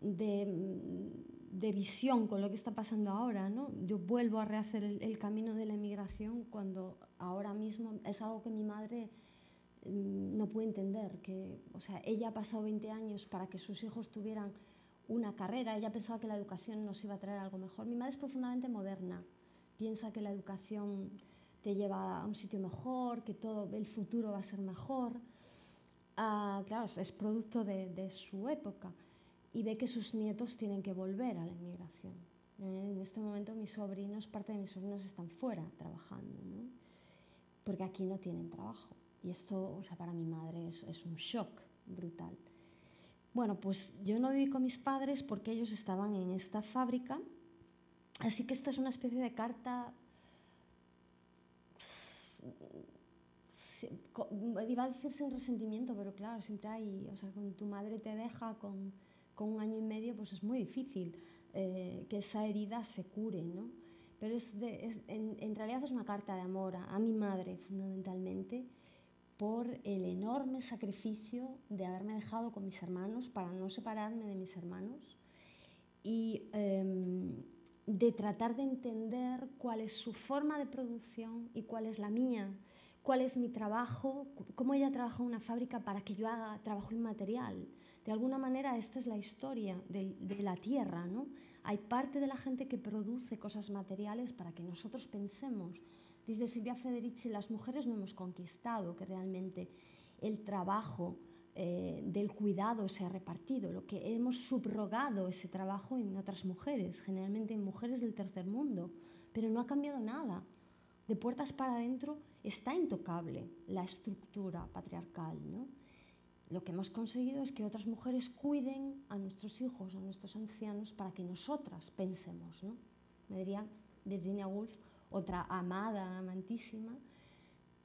[SPEAKER 1] de visión con lo que está pasando ahora, ¿no? Yo vuelvo a rehacer el camino de la emigración cuando ahora mismo es algo que mi madre no puede entender. O sea, ella ha pasado 20 años para que sus hijos tuvieran una carrera, ella pensaba que la educación nos iba a traer algo mejor. Mi madre es profundamente moderna, piensa que la educación te lleva a un sitio mejor, que todo el futuro va a ser mejor. Claro, es producto de su época y ve que sus nietos tienen que volver a la inmigración. En este momento parte de mis sobrinos están fuera trabajando, ¿no? Porque aquí no tienen trabajo. Y esto, o sea, para mi madre es un shock brutal. Bueno, pues yo no viví con mis padres porque ellos estaban en esta fábrica, así que esta es una especie de carta, iba a decir sin resentimiento, pero claro, siempre hay, o sea, cuando tu madre te deja con 1 año y medio, pues es muy difícil que esa herida se cure, ¿no? Pero en realidad es una carta de amor a mi madre, fundamentalmente, por el enorme sacrificio de haberme dejado con mis hermanos para no separarme de mis hermanos y de tratar de entender cuál es su forma de producción y cuál es la mía, cuál es mi trabajo, cómo ella trabaja en una fábrica para que yo haga trabajo inmaterial. De alguna manera esta es la historia de la tierra, ¿no? Hay parte de la gente que produce cosas materiales para que nosotros pensemos. Dice Silvia Federici, las mujeres no hemos conquistado que realmente el trabajo del cuidado se ha repartido, lo que hemos subrogado ese trabajo en otras mujeres, generalmente en mujeres del tercer mundo, pero no ha cambiado nada. De puertas para adentro está intocable la estructura patriarcal, ¿no? Lo que hemos conseguido es que otras mujeres cuiden a nuestros hijos, a nuestros ancianos, para que nosotras pensemos, ¿no? Me diría Virginia Woolf, otra amada, amantísima,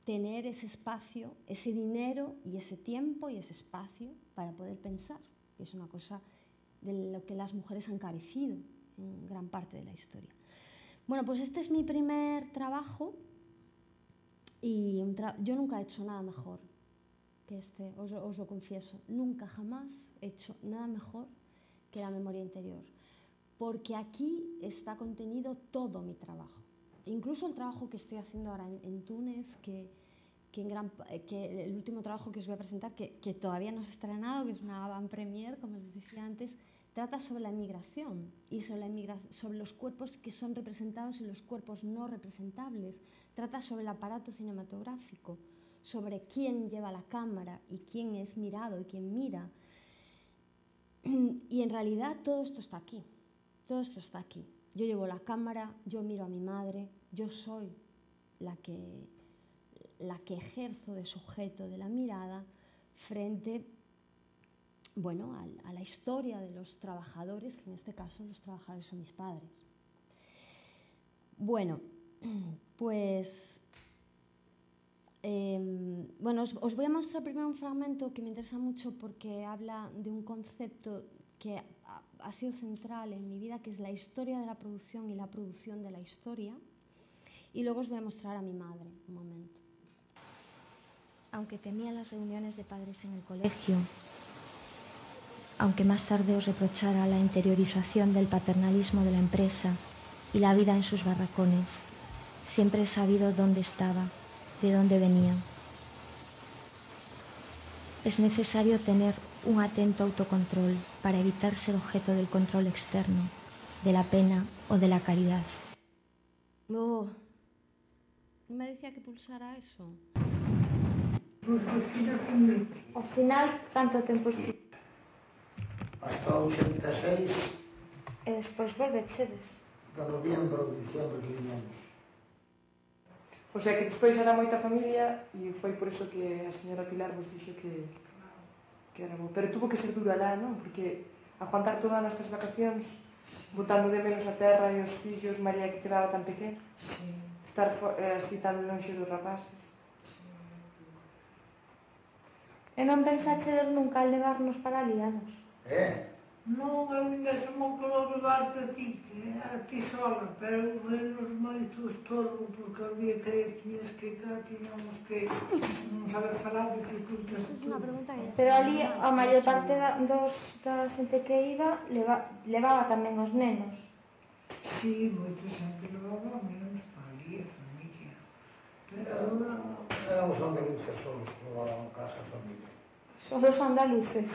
[SPEAKER 1] tener ese espacio, ese dinero y ese tiempo y ese espacio para poder pensar. Es una cosa de lo que las mujeres han carecido en gran parte de la historia. Bueno, pues este es mi primer trabajo y yo nunca he hecho nada mejor que este, os lo confieso. Nunca, jamás he hecho nada mejor que la memoria interior, porque aquí está contenido todo mi trabajo. Incluso el trabajo que estoy haciendo ahora en Túnez, que el último trabajo que os voy a presentar, que todavía no se ha estrenado, que es una avant-première, como les decía antes, trata sobre la migración y sobre los cuerpos que son representados y los cuerpos no representables. Trata sobre el aparato cinematográfico, sobre quién lleva la cámara y quién es mirado y quién mira. Y en realidad todo esto está aquí. Todo esto está aquí. Yo llevo la cámara, yo miro a mi madre, yo soy la que ejerzo de sujeto de la mirada frente, bueno, a la historia de los trabajadores, que en este caso los trabajadores son mis padres. Bueno, pues bueno, os voy a mostrar primero un fragmento que me interesa mucho porque habla de un concepto que ha sido central en mi vida, que es la historia de la producción y la producción de la historia. Y luego os voy a mostrar a mi madre, un momento.
[SPEAKER 2] Aunque temía las reuniones de padres en el colegio, aunque más tarde os reprochara la interiorización del paternalismo de la empresa y la vida en sus barracones, siempre he sabido dónde estaba, de dónde venía. Es necesario tener un atento autocontrol para evitar ser objeto del control externo, de la pena o de la caridad.
[SPEAKER 1] Oh, me decía que pulsara eso?
[SPEAKER 3] Porque ao final comigo.
[SPEAKER 2] Ao final, canto tempo estivo?
[SPEAKER 4] Hasta o 86
[SPEAKER 2] E despois volvechedes.
[SPEAKER 4] de noviembro ou diciembre que viñamos.
[SPEAKER 5] O sea que despois era moita familia e foi por iso que a señora Pilar vos dixo que era bo. Pero tuvo que ser dura lá, non? Porque aguantar todas as nosas vacacións botando de menos a terra e os fillos, María que quedaba tan pequena, estar así tan longe dos rapaces.
[SPEAKER 2] E non pensachedes nunca en levarnos para aliados?
[SPEAKER 3] Non, eu ainda se me ocurreu levarte a ti sola, pero renos moito estorbo, porque había que tiñas que tiñamos que non saber falar dificultas.
[SPEAKER 1] Esta es una pregunta que...
[SPEAKER 2] Pero ali a maior parte da xente que iba levaba tamén os nenos.
[SPEAKER 3] Sí, moita xente levaba menos para ali, a familia. Pero agora...
[SPEAKER 4] Éramos andaluces solos, que levaban casa a familia.
[SPEAKER 2] Son os andaluces.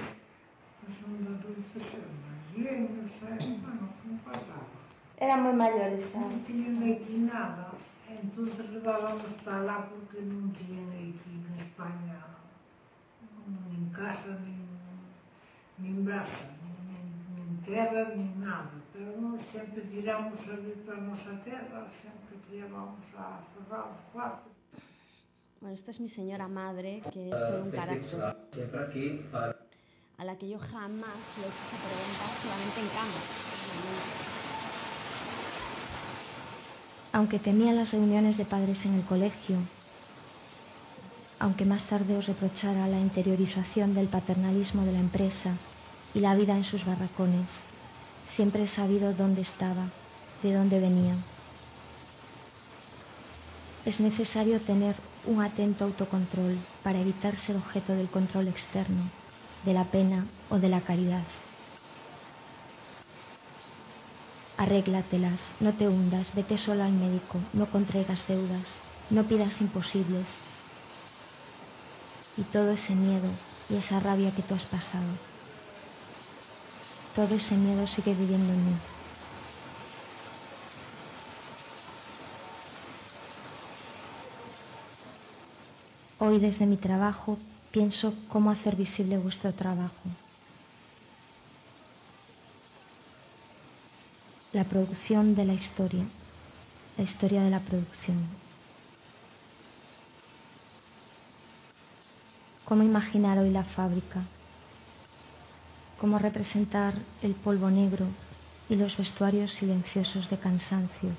[SPEAKER 3] Son da dulces máis leños, bueno, non pasaba.
[SPEAKER 2] Eran moi maiores xa.
[SPEAKER 3] Non tiñan aquí nada, entón levábamos para lá porque non tiñan aquí en España nin casa, nin brasa, nin terra, nin nada. Pero nós sempre tiramos a vir para a nosa terra, sempre tirábamos a ferrar os cuartos.
[SPEAKER 1] Bueno, esta es mi señora madre, que es todo un carácter, a la que yo jamás le he hecho esa pregunta, solamente en cama.
[SPEAKER 2] Aunque temía las reuniones de padres en el colegio, aunque más tarde os reprochara la interiorización del paternalismo de la empresa y la vida en sus barracones, siempre he sabido dónde estaba, de dónde venía. Es necesario tener un atento autocontrol para evitar ser objeto del control externo, de la pena o de la caridad. Arréglatelas, no te hundas, vete sola al médico, no contraigas deudas, no pidas imposibles. Y todo ese miedo y esa rabia que tú has pasado, todo ese miedo sigue viviendo en mí. Hoy desde mi trabajo pienso cómo hacer visible vuestro trabajo. La producción de la historia de la producción. Cómo imaginar hoy la fábrica, cómo representar el polvo negro y los vestuarios silenciosos de cansancio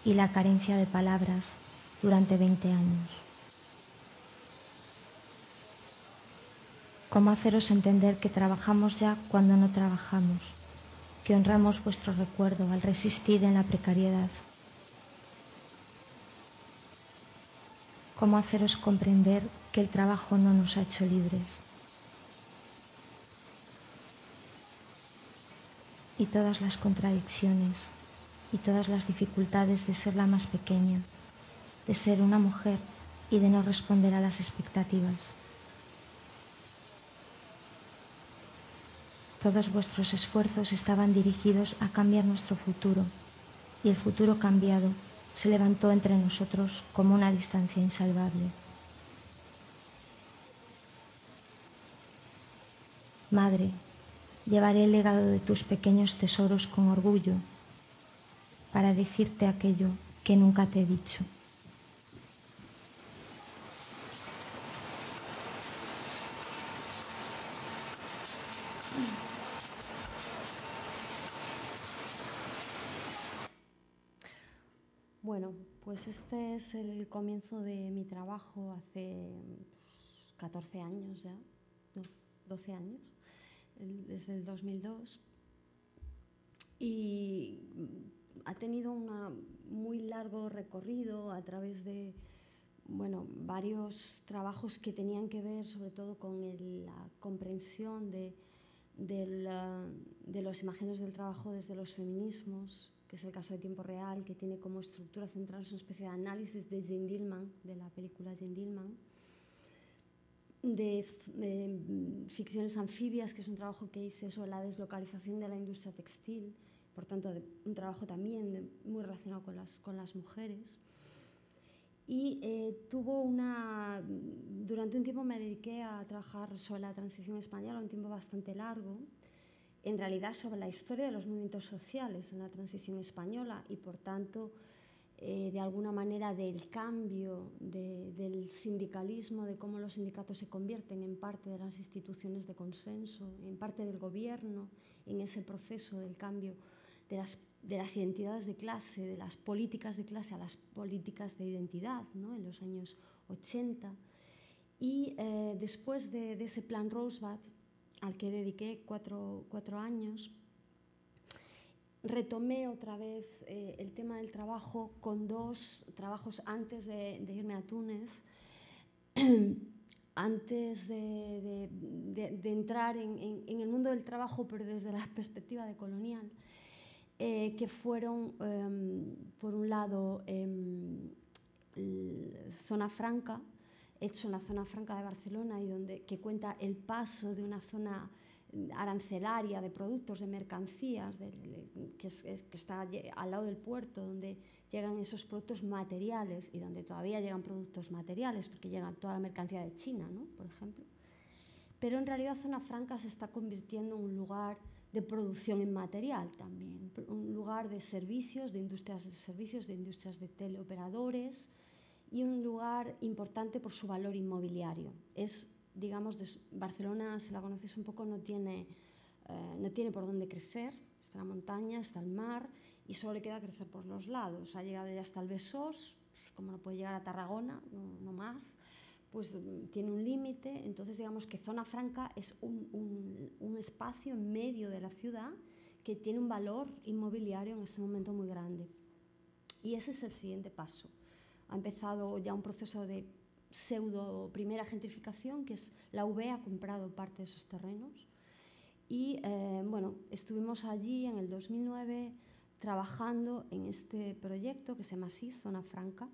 [SPEAKER 2] y la carencia de palabras durante 20 años. Cómo haceros entender que trabajamos ya cuando no trabajamos, que honramos vuestro recuerdo al resistir en la precariedad. Cómo haceros comprender que el trabajo no nos ha hecho libres. Y todas las contradicciones y todas las dificultades de ser la más pequeña, de ser una mujer y de no responder a las expectativas. Todos vuestros esfuerzos estaban dirigidos a cambiar nuestro futuro, y el futuro cambiado se levantó entre nosotros como una distancia insalvable. Madre, llevaré el legado de tus pequeños tesoros con orgullo para decirte aquello que nunca te he dicho.
[SPEAKER 1] Bueno, pues este es el comienzo de mi trabajo hace 14 años ya, no, 12 años, desde el 2002. Y ha tenido un muy largo recorrido a través de varios trabajos que tenían que ver sobre todo con la comprensión de los imaginos del trabajo desde los feminismos, que es el caso de Tiempo Real, que tiene como estructura central una especie de análisis de Jane Dillman, de la película Jane Dillman, de ficciones anfibias, que es un trabajo que hice sobre la deslocalización de la industria textil, por tanto un trabajo también muy relacionado con las mujeres. Y durante un tiempo me dediqué a trabajar sobre la transición española, un tiempo bastante largo, en realidad sobre la historia de los movimientos sociales en la transición española y, por tanto, de alguna manera del cambio del sindicalismo, de cómo los sindicatos se convierten en parte de las instituciones de consenso, en parte del gobierno, en ese proceso del cambio de las identidades de clase, de las políticas de clase a las políticas de identidad, ¿no? En los años 80. Y después de ese plan Rosebud, al que dediqué cuatro años, retomé otra vez el tema del trabajo con 2 trabajos antes de irme a Túnez, antes de entrar en el mundo del trabajo, pero desde la perspectiva decolonial, que fueron, por un lado, Zona Franca, hecho en la Zona Franca de Barcelona, y que cuenta el paso de una zona arancelaria de productos, de mercancías, que está al lado del puerto, donde llegan esos productos materiales y donde todavía llegan productos materiales, porque llega toda la mercancía de China, ¿no? Por ejemplo. Pero en realidad Zona Franca se está convirtiendo en un lugar de producción inmaterial también, un lugar de servicios, de industrias de servicios, de industrias de teleoperadores, y un lugar importante por su valor inmobiliario. Es, digamos, Barcelona, si la conoces un poco, no tiene por dónde crecer. Está la montaña, está el mar y solo le queda crecer por los lados. Ha llegado ya hasta el Besós, pues como no puede llegar a Tarragona, no más, pues tiene un límite. Entonces, digamos que Zona Franca es un espacio en medio de la ciudad que tiene un valor inmobiliario en este momento muy grande. Y ese es el siguiente paso. Ha empezado ya un proceso de pseudo primera gentrificación, que es la UB ha comprado parte de esos terrenos. Y bueno, estuvimos allí en el 2009 trabajando en este proyecto que se llama así, Zona Franca,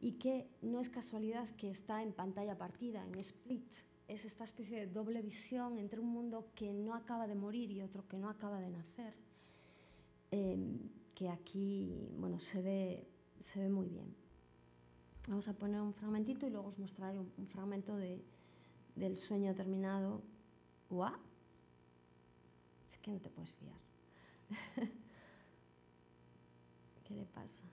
[SPEAKER 1] y que no es casualidad que está en pantalla partida, en split. Es esta especie de doble visión entre un mundo que no acaba de morir y otro que no acaba de nacer, que aquí, bueno, se ve muy bien. Vamos a poner un fragmentito y luego os mostraré un fragmento del sueño terminado. ¿What? Es que no te puedes fiar. ¿Qué le pasa?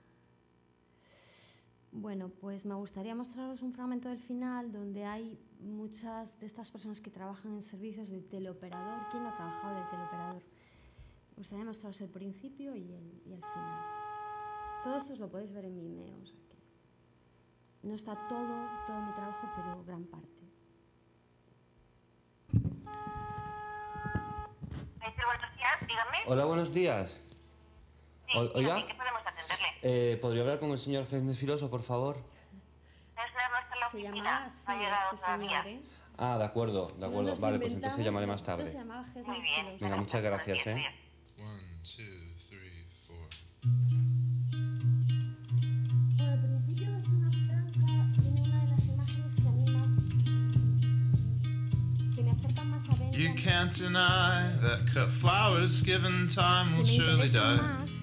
[SPEAKER 1] Bueno, pues me gustaría mostraros un fragmento del final donde hay muchas de estas personas que trabajan en servicios de teleoperador. ¿Quién no ha trabajado de teleoperador? Me gustaría mostraros el principio y el final. Todo esto os lo podéis ver en Vimeo. O sea que no está todo mi trabajo, pero gran parte.
[SPEAKER 6] Buenos días, dígame.
[SPEAKER 7] Hola, buenos días.
[SPEAKER 6] Sí,
[SPEAKER 7] Oiga,
[SPEAKER 6] ¿en qué podemos atenderle?
[SPEAKER 7] ¿podría hablar con el señor Jesnes Filoso, por favor?
[SPEAKER 6] No está en la
[SPEAKER 1] Se
[SPEAKER 6] oficina,
[SPEAKER 1] llamaba así,
[SPEAKER 6] no ha llegado
[SPEAKER 1] este
[SPEAKER 6] todavía.
[SPEAKER 1] señor, ¿eh?
[SPEAKER 7] Ah, de acuerdo.
[SPEAKER 1] No nos
[SPEAKER 7] Vale,
[SPEAKER 1] lo
[SPEAKER 7] pues entonces llamaré más
[SPEAKER 1] inventamos, se
[SPEAKER 7] tarde.
[SPEAKER 1] llamaba Jesús
[SPEAKER 6] Muy bien.
[SPEAKER 1] Filoso.
[SPEAKER 7] Venga, muchas gracias, ¿eh?
[SPEAKER 8] 1, 2, 3, 4.
[SPEAKER 1] Bueno, al principio de Zona Franca tiene una de las imágenes que a mí que me acercan más a ver.
[SPEAKER 8] You can't deny that cut flowers given time will
[SPEAKER 1] que me
[SPEAKER 8] surely
[SPEAKER 1] interesa
[SPEAKER 8] die.
[SPEAKER 1] más,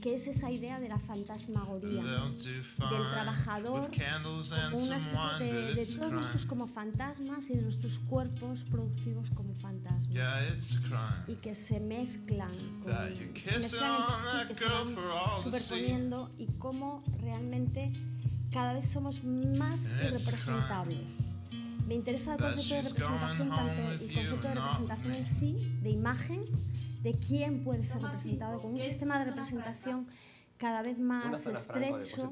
[SPEAKER 1] que es esa idea de la fantasmagoría,
[SPEAKER 8] They'll do
[SPEAKER 1] del
[SPEAKER 8] fine
[SPEAKER 1] trabajador
[SPEAKER 8] with candles and
[SPEAKER 1] como una
[SPEAKER 8] some wine,
[SPEAKER 1] especie
[SPEAKER 8] but
[SPEAKER 1] de
[SPEAKER 8] it's a
[SPEAKER 1] todos nosotros
[SPEAKER 8] crime.
[SPEAKER 1] como fantasmas y de nuestros cuerpos productivos como fantasmas,
[SPEAKER 8] Yeah, it's a
[SPEAKER 1] y
[SPEAKER 8] crime.
[SPEAKER 1] que se mezclan,
[SPEAKER 8] That you
[SPEAKER 1] se
[SPEAKER 8] kiss
[SPEAKER 1] mezclan
[SPEAKER 8] on
[SPEAKER 1] entre sí,
[SPEAKER 8] that
[SPEAKER 1] que se
[SPEAKER 8] girl
[SPEAKER 1] van
[SPEAKER 8] for all to see.
[SPEAKER 1] superponiendo, y cómo realmente cada vez somos más
[SPEAKER 8] And it's a
[SPEAKER 1] irrepresentables. Me interesa el
[SPEAKER 8] that
[SPEAKER 1] concepto de
[SPEAKER 8] she's going
[SPEAKER 1] representación,
[SPEAKER 8] home
[SPEAKER 1] tanto
[SPEAKER 8] with
[SPEAKER 1] el
[SPEAKER 8] you
[SPEAKER 1] concepto de
[SPEAKER 8] and not
[SPEAKER 1] representación
[SPEAKER 8] with
[SPEAKER 1] en sí, de imagen, de quién puede ser representado, con un sistema de representación cada vez más estrecho,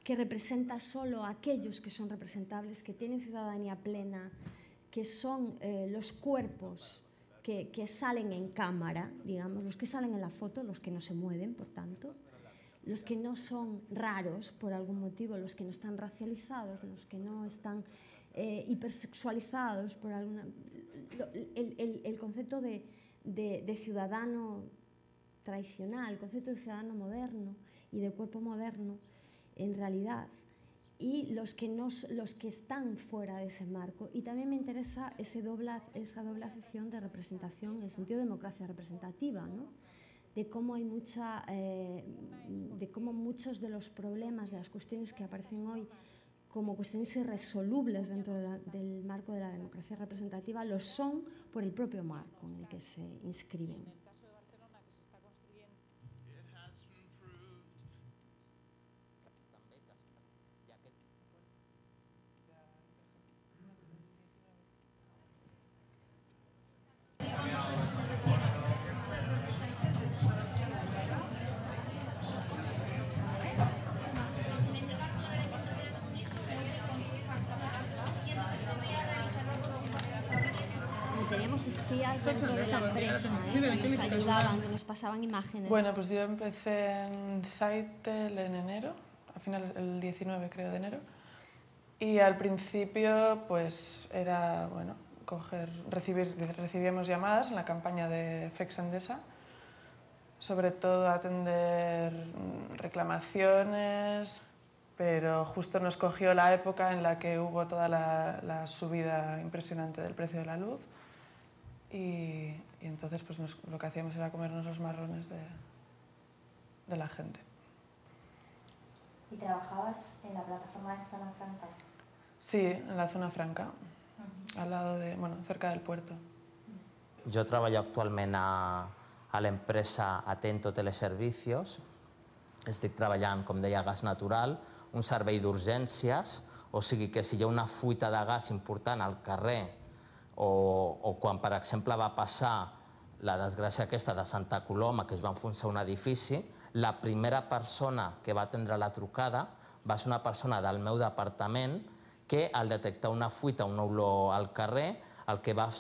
[SPEAKER 1] que representa solo a aquellos que son representables, que tienen ciudadanía plena, que son los cuerpos que salen en cámara, digamos, los que salen en la foto, los que no se mueven, por tanto, los que no son raros por algún motivo, los que no están racializados, los que no están hipersexualizados por alguna... El concepto de ciudadano tradicional, el concepto de ciudadano moderno y de cuerpo moderno, en realidad, y los que están fuera de ese marco. Y también me interesa esa doble acepción de representación en el sentido de democracia representativa, ¿no? de cómo hay de cómo muchos de los problemas, de las cuestiones que aparecen hoy como cuestiones irresolubles dentro del marco de la democracia representativa, lo son por el propio marco en el que se inscriben. Teníamos espías dentro de la empresa, que nos ayudaban, que nos pasaban imágenes.
[SPEAKER 5] Bueno, pues yo empecé en Saitel en enero, al final el 19 creo de enero, y al principio pues era, bueno, recibíamos llamadas en la campaña de FEX Endesa, sobre todo atender reclamaciones, pero justo nos cogió la época en la que hubo toda la subida impresionante del precio de la luz. Y entonces pues lo que hacíamos era comernos los marrones de la gente.
[SPEAKER 2] ¿Y trabajabas en la plataforma de Zona Franca?
[SPEAKER 5] Sí, en la Zona Franca, al lado de, bueno, cerca del puerto.
[SPEAKER 9] Jo treballo actualment a l'empresa Atento Teleservicios. Estic treballant, com deia, gas natural, un servei d'urgències, o sigui que si hi ha una fuita de gas important al carrer o quan, per exemple, va passar la desgràcia aquesta de Santa Coloma, que es va enfonsar un edifici, la primera persona que va atendre la trucada va ser una persona del meu departament que, al detectar una fuita, una olor al carrer, el que va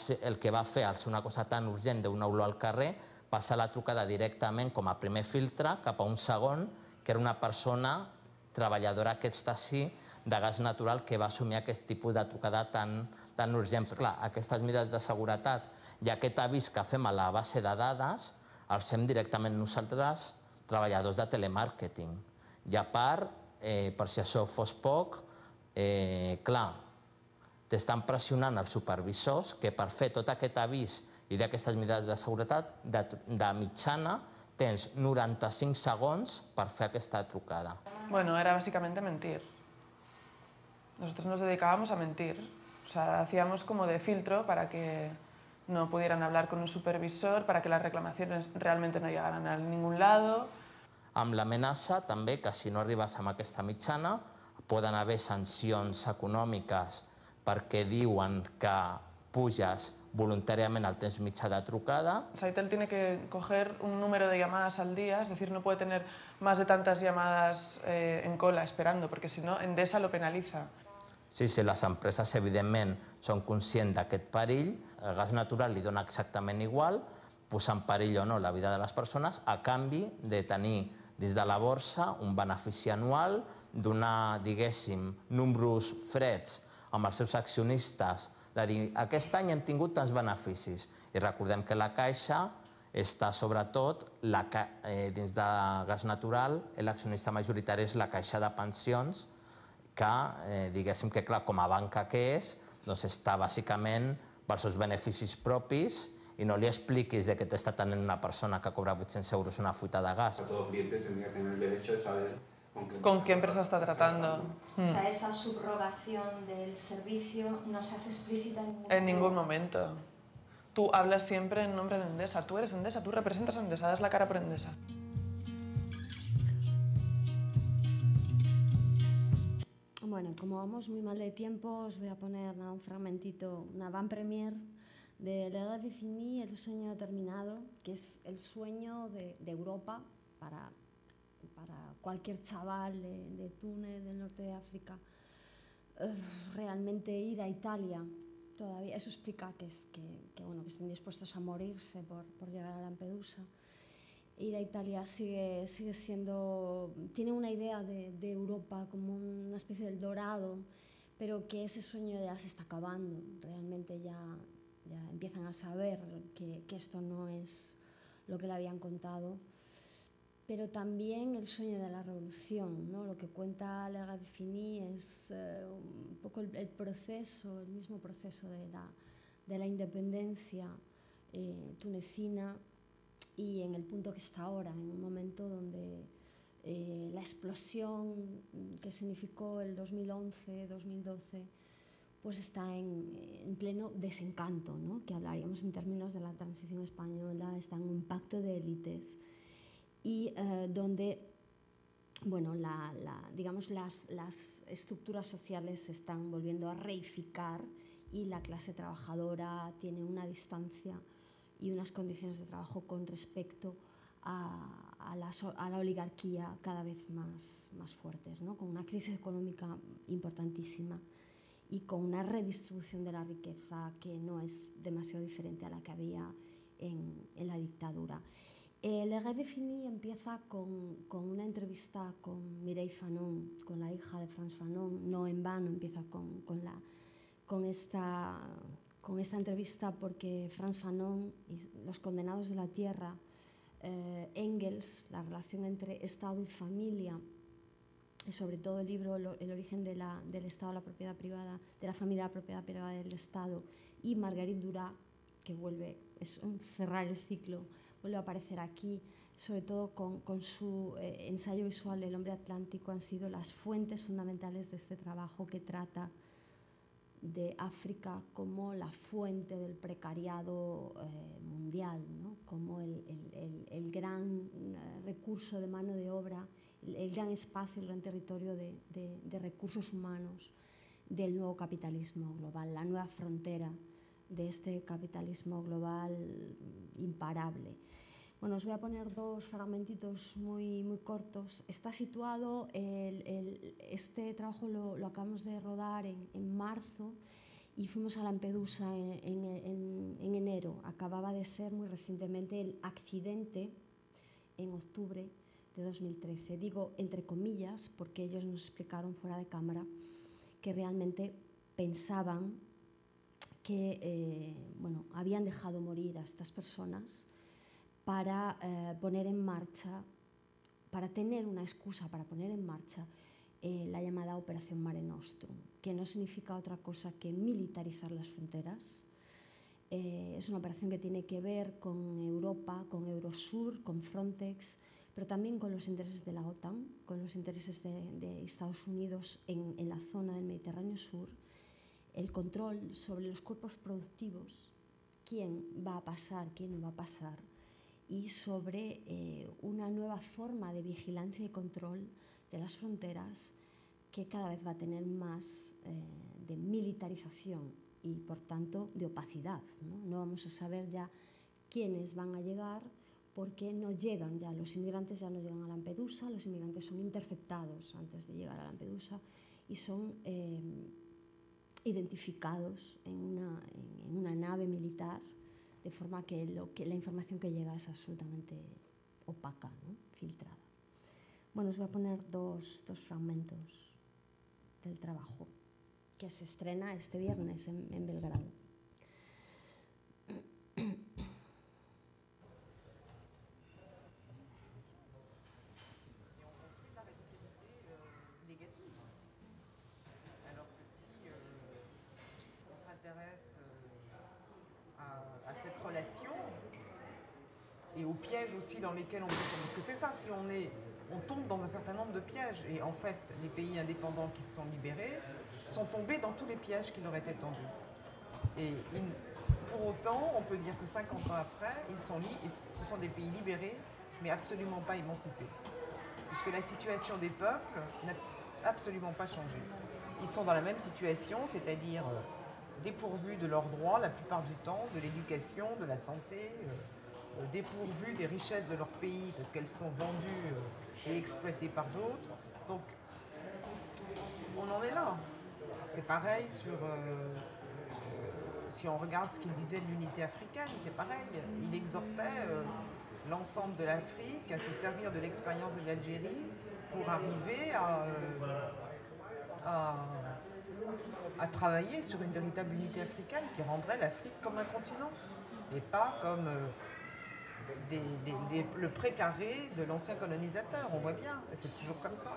[SPEAKER 9] fer, al ser una cosa tan urgent d'una olor al carrer, passar la trucada directament com a primer filtre cap a un segon, que era una persona treballadora aquesta sí, de gas natural, que va assumir aquest tipus de trucada tan urgent. Clar, aquestes mesures de seguretat i aquest avís que fem a la base de dades els fem directament nosaltres, treballadors de telemàrqueting. I a part, per si això fos poc, clar, t'estan pressionant els supervisors que per fer tot aquest avís i d'aquestes mesures de seguretat, de mitjana, tens 95 segons per fer aquesta trucada.
[SPEAKER 5] Bueno, era básicamente mentir. Nosotros nos dedicábamos a mentir. O sea, hacíamos como de filtro para que no pudieran hablar con un supervisor, para que las reclamaciones realmente no llegaran a ningún lado.
[SPEAKER 9] Amb l'amenaça també que si no arribes amb aquesta mitjana poden haver sancions econòmiques perquè diuen que puges voluntariamente al temps mitjà de trucada.
[SPEAKER 5] Saitel tiene que coger un número de llamadas al día, es decir, no puede tener más de tantas llamadas en cola esperando, porque si no, Endesa lo penaliza.
[SPEAKER 9] Sí, les empreses evidentment són conscients d'aquest perill, el gas natural li dona exactament igual, posar en perill o no la vida de les persones, a canvi de tenir dins de la borsa un benefici anual, donar, diguéssim, números freds amb els seus accionistes, de dir, aquest any hem tingut tants beneficis. I recordem que la Caixa està sobretot, dins de gas natural, l'accionista majoritari és la Caixa de Pensions, que, diguéssim que, clar, com a banca que és, doncs està bàsicament pels seus beneficis propis i no li expliquis que t'està tenint una persona que cobra 800 euros una fuita de gas.
[SPEAKER 10] Todo cliente tendría que tener el derecho de saber
[SPEAKER 5] con qué empresa está tratando.
[SPEAKER 2] O sea, esa subrogación del servicio no se hace explícita
[SPEAKER 5] en ningún momento. Tú hablas siempre en nombre de Endesa, tú eres Endesa, tú representas a Endesa, das la cara por Endesa.
[SPEAKER 1] Bueno, como vamos muy mal de tiempo, os voy a poner un fragmentito, una avant-première de Le Rêve Fini, El sueño terminado, que es el sueño de Europa para cualquier chaval de Túnez, del norte de África. Realmente ir a Italia, todavía, eso explica que estén dispuestos a morirse por llegar a Lampedusa. Ir a Italia sigue siendo, tiene una idea de Europa como una especie del dorado, pero que ese sueño ya se está acabando. Realmente ya empiezan a saber que esto no es lo que le habían contado. Pero también el sueño de la revolución, ¿no? Lo que cuenta Le Rêve Fini es un poco el proceso, el mismo proceso de la independencia tunecina, y en el punto que está ahora, en un momento donde la explosión que significó el 2011-2012 pues está en pleno desencanto, ¿no? Que hablaríamos en términos de la transición española, está en un pacto de élites y donde bueno, digamos las estructuras sociales se están volviendo a reificar y la clase trabajadora tiene una distancia y unas condiciones de trabajo con respecto a la oligarquía cada vez más fuertes, ¿no? Con una crisis económica importantísima y con una redistribución de la riqueza que no es demasiado diferente a la que había en la dictadura. Le Rêve Fini empieza con una entrevista con Mireille Fanon, con la hija de Frantz Fanon. No en vano empieza con esta entrevista porque Frantz Fanon y Los condenados de la tierra, Engels, la relación entre Estado y familia, y sobre todo el libro El origen del Estado a la propiedad privada, de la familia a la propiedad privada del Estado, y Marguerite Duras, que vuelve, es cerrar el ciclo, vuelve a aparecer aquí, sobre todo con su ensayo visual El hombre atlántico, han sido las fuentes fundamentales de este trabajo que trata de África como la fuente del precariado mundial, ¿no? Como el gran recurso de mano de obra, el gran espacio, el gran territorio de recursos humanos del nuevo capitalismo global, la nueva frontera de este capitalismo global imparable. Bueno, os voy a poner dos fragmentitos muy cortos. Está situado, este trabajo lo acabamos de rodar en marzo y fuimos a Lampedusa en enero. Acababa de ser muy recientemente el accidente en octubre de 2013. Digo entre comillas porque ellos nos explicaron fuera de cámara que realmente pensaban que bueno, habían dejado morir a estas personas para poner en marcha, para tener una excusa para poner en marcha la llamada Operación Mare Nostrum, que no significa otra cosa que militarizar las fronteras. Es una operación que tiene que ver con Europa, con Eurosur, con Frontex, pero también con los intereses de la OTAN, con los intereses de Estados Unidos en la zona del Mediterráneo Sur, el control sobre los cuerpos productivos, quién va a pasar, quién no va a pasar, y sobre una nueva forma de vigilancia y control de las fronteras que cada vez va a tener más de militarización y, por tanto, de opacidad, ¿no? No vamos a saber ya quiénes van a llegar porque no llegan ya, los inmigrantes ya no llegan a Lampedusa, los inmigrantes son interceptados antes de llegar a Lampedusa y son identificados en una nave militar, de forma que la información que llega es absolutamente opaca, ¿no? Filtrada. Bueno, os voy a poner dos fragmentos del trabajo que se estrena este viernes en Belgrado.
[SPEAKER 11] À cette relation et aux pièges aussi dans lesquels on peut tomber. Parce que c'est ça, si on tombe dans un certain nombre de pièges. Et en fait, les pays indépendants qui se sont libérés sont tombés dans tous les pièges qui leur étaient tendus. Et pour autant, on peut dire que 50 ans après, ce sont des pays libérés, mais absolument pas émancipés. Puisque la situation des peuples n'a absolument pas changé. Ils sont dans la même situation, c'est-à-dire dépourvus de leurs droits la plupart du temps, de l'éducation, de la santé, dépourvus des richesses de leur pays parce qu'elles sont vendues et exploitées par d'autres. Donc, on en est là. C'est pareil si on regarde ce qu'il disait de l'unité africaine, c'est pareil. Il exhortait l'ensemble de l'Afrique à se servir de l'expérience de l'Algérie pour arriver à travailler sur une véritable unité africaine qui rendrait l'Afrique comme un continent et pas comme le précaré de l'ancien colonisateur. On voit bien, c'est toujours comme ça.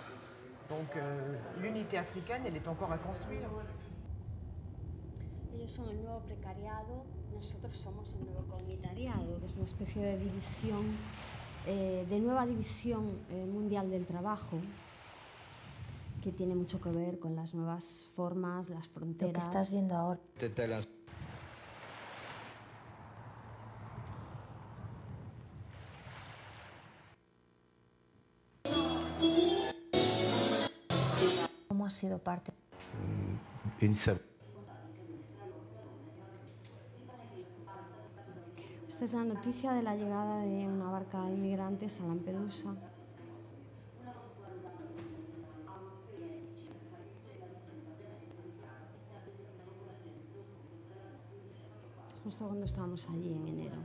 [SPEAKER 11] Donc l'unité africaine, elle est encore à construire.
[SPEAKER 1] Ellos son el nuevo precariado nosotros somos el nuevo comunitariado, que es una especie de división, de nueva división mundial del trabajo, que tiene mucho que ver con las nuevas formas, las fronteras.
[SPEAKER 2] Lo que estás viendo ahora. ¿Cómo ha sido parte?
[SPEAKER 1] Esta es la noticia de la llegada de una barca de inmigrantes a Lampedusa. Justo cuando estábamos allí en enero.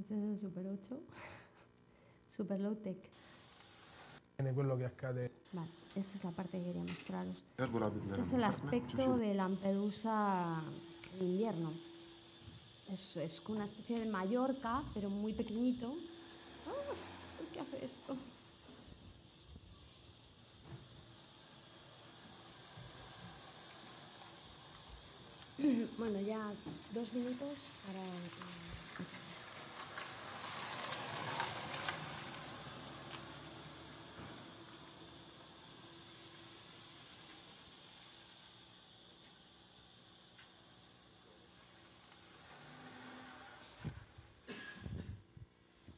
[SPEAKER 1] Este es el Super 8, Super Low Tech.
[SPEAKER 12] Quello che accade.
[SPEAKER 1] Vale, esta es la parte que quería mostraros. Este es el aspecto de Lampedusa en invierno. Es una especie de Mallorca, pero muy pequeñito. ¿Por qué hace esto? Bueno, ya 2 minutos para...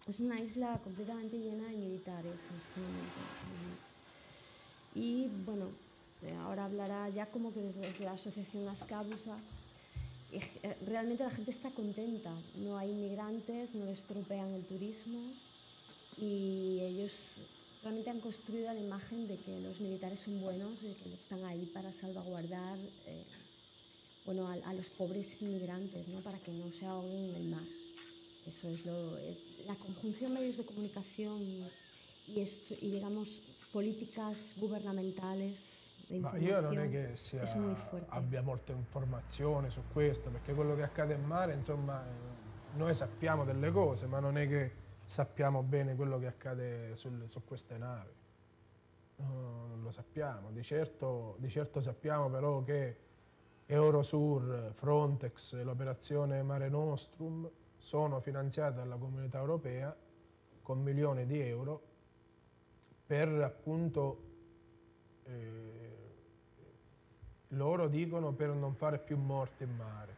[SPEAKER 1] Es una isla completamente llena de militares en este momento. Y bueno, ahora hablará ya como que desde la asociación Ascabusa. Realmente la gente está contenta, no hay inmigrantes, no estropean el turismo y ellos realmente han construido la imagen de que los militares son buenos y que están ahí para salvaguardar bueno, a los pobres inmigrantes, ¿no? Para que no se ahoguen en el mar. Eso es la conjunción de medios de comunicación y digamos políticas gubernamentales.
[SPEAKER 12] Ma io non è che abbia molta informazione su questo, perché quello che accade in mare, insomma, noi sappiamo delle cose, ma non è che sappiamo bene quello che accade su queste navi. No, non lo sappiamo. Di certo sappiamo però che Eurosur, Frontex e l'operazione Mare Nostrum sono finanziate dalla Comunità Europea con milioni di euro per appunto loro dicono per non fare più morti in mare,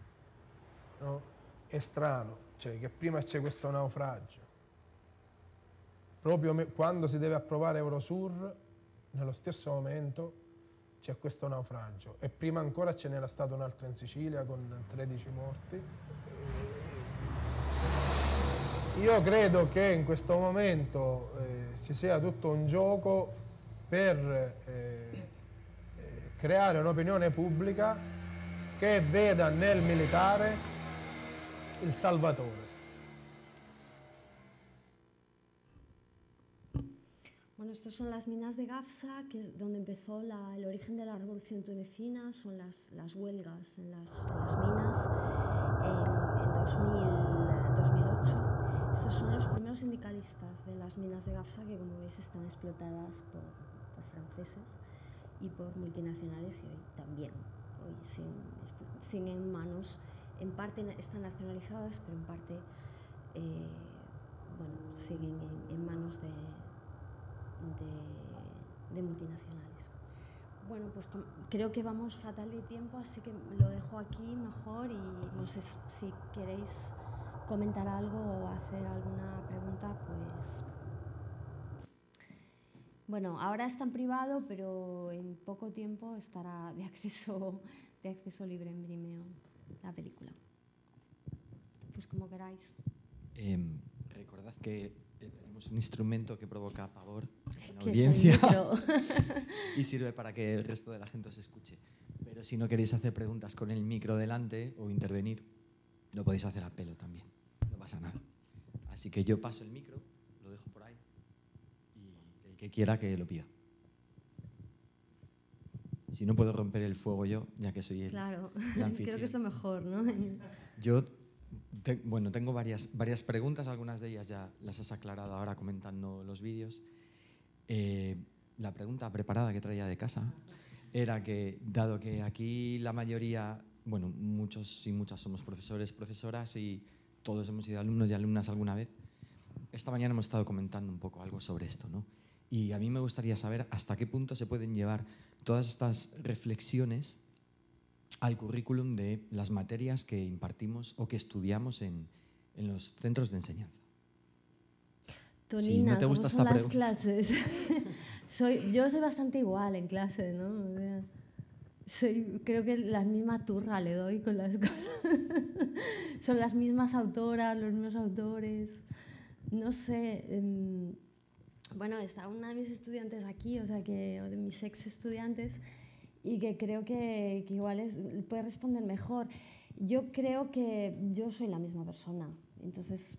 [SPEAKER 12] no? È strano, cioè, che prima c'è questo naufragio, proprio quando si deve approvare Eurosur, nello stesso momento c'è questo naufragio e prima ancora ce n'era stato un altro in Sicilia con 13 morti. Io credo che in questo momento ci sia tutto un gioco per creare un'opinione pubblica che veda nel militare il salvatore.
[SPEAKER 1] Bueno, estas son las minas de Gafsa, que es donde empezó el origen de la revolución tunecina, son las huelgas en las minas en 2008. Estos son los primeros sindicalistas de las minas de Gafsa, que como veis están explotadas por franceses y por multinacionales y hoy también, hoy siguen en manos, en parte están nacionalizadas, pero en parte bueno, siguen en manos de multinacionales. Bueno, pues creo que vamos fatal de tiempo, así que lo dejo aquí mejor y no sé si queréis comentar algo o hacer alguna pregunta, pues... Bueno, ahora está en privado, pero en poco tiempo estará de acceso libre en Vimeo la película. Pues como queráis.
[SPEAKER 13] Recordad que tenemos un instrumento que provoca pavor en la
[SPEAKER 1] Que
[SPEAKER 13] audiencia
[SPEAKER 1] es el micro.
[SPEAKER 13] y sirve para que el resto de la gente os escuche. Pero si no queréis hacer preguntas con el micro delante o intervenir, lo podéis hacer a pelo también. No pasa nada. Así que yo paso el micro, lo dejo por ahí y el que quiera que lo pida. Si no puedo romper el fuego yo, ya que soy el anfitrión.
[SPEAKER 1] Creo que es lo mejor, ¿no?
[SPEAKER 13] Yo tengo varias preguntas, algunas de ellas ya las has aclarado ahora comentando los vídeos. La pregunta preparada que traía de casa era que, dado que aquí la mayoría, bueno, muchos y muchas somos profesores, profesoras y todos hemos sido alumnos y alumnas alguna vez, esta mañana hemos estado comentando un poco algo sobre esto, ¿no? Y a mí me gustaría saber hasta qué punto se pueden llevar todas estas reflexiones al currículum de las materias que impartimos o que estudiamos en los centros de enseñanza.
[SPEAKER 1] Tonina,
[SPEAKER 13] si no te gusta
[SPEAKER 1] ¿cómo son
[SPEAKER 13] esta
[SPEAKER 1] las clases? Yo soy bastante igual en clase, ¿no? O sea, creo que la misma turra le doy con las cosas. Son las mismas autoras, los mismos autores. No sé. Bueno, está una de mis estudiantes aquí, o de mis ex estudiantes, y que creo que igual puede responder mejor. Yo creo que yo soy la misma persona. Entonces,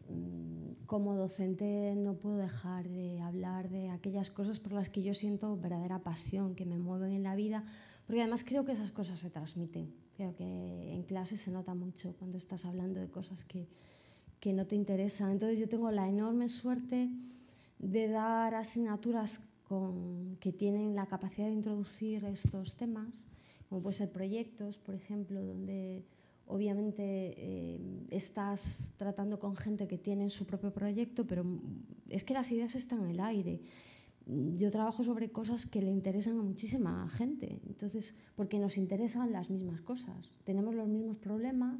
[SPEAKER 1] como docente no puedo dejar de hablar de aquellas cosas por las que yo siento verdadera pasión, que me mueven en la vida, porque además creo que esas cosas se transmiten. Creo que en clase se nota mucho cuando estás hablando de cosas que no te interesan. Entonces, yo tengo la enorme suerte de dar asignaturas que tienen la capacidad de introducir estos temas, como pueden ser proyectos, por ejemplo, donde obviamente estás tratando con gente que tiene su propio proyecto, pero es que las ideas están en el aire. Yo trabajo sobre cosas que le interesan a muchísima gente, entonces, porque nos interesan las mismas cosas, tenemos los mismos problemas.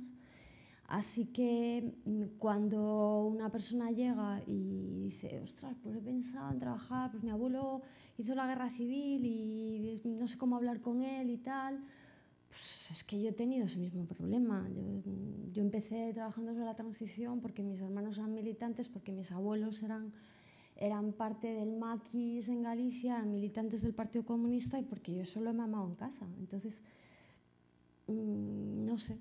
[SPEAKER 1] Así que cuando una persona llega y dice, ostras, pues he pensado en trabajar, pues mi abuelo hizo la guerra civil y no sé cómo hablar con él y tal, pues es que yo he tenido ese mismo problema. Yo empecé trabajando sobre la transición porque mis hermanos eran militantes, porque mis abuelos eran parte del maquis en Galicia, eran militantes del Partido Comunista y porque yo solo he mamado en casa. Entonces, no sé.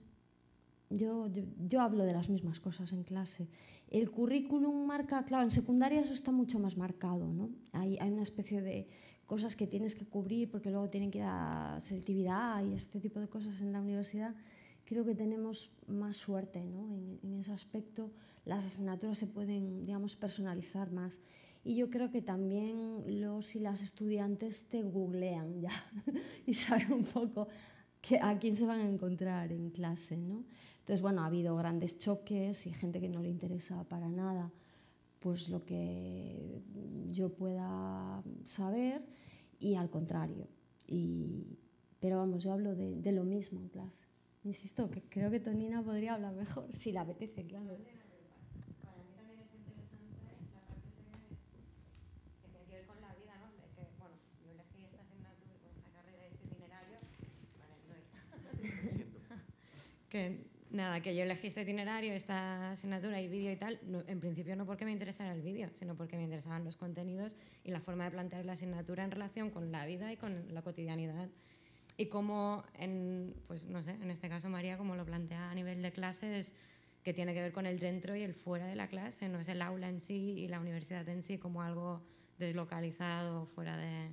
[SPEAKER 1] Yo hablo de las mismas cosas en clase. El currículum marca, claro, en secundaria eso está mucho más marcado, ¿no? Hay una especie de cosas que tienes que cubrir porque luego tienen que ir a selectividad y este tipo de cosas en la universidad. Creo que tenemos más suerte, ¿no? En ese aspecto las asignaturas se pueden, digamos, personalizar más. Y yo creo que también los y las estudiantes te googlean ya y saben un poco a quién se van a encontrar en clase, ¿no? Entonces, bueno, ha habido grandes choques y gente que no le interesa para nada pues lo que yo pueda saber y al contrario. Pero vamos, yo hablo de lo mismo en clase. Insisto, que creo que Tonina podría hablar mejor, si le apetece, claro.
[SPEAKER 14] Para mí también es interesante la parte que tiene que ver con la vida, ¿no? De que, bueno, yo elegí esta asignatura, esta carrera, este itinerario. Vale, lo siento. Que yo elegí este itinerario, esta asignatura y vídeo y tal, en principio no porque me interesara el vídeo, sino porque me interesaban los contenidos y la forma de plantear la asignatura en relación con la vida y con la cotidianidad. Y cómo, pues no sé, en este caso María, como lo plantea a nivel de clases, que tiene que ver con el dentro y el fuera de la clase, no es el aula en sí y la universidad en sí como algo deslocalizado, fuera de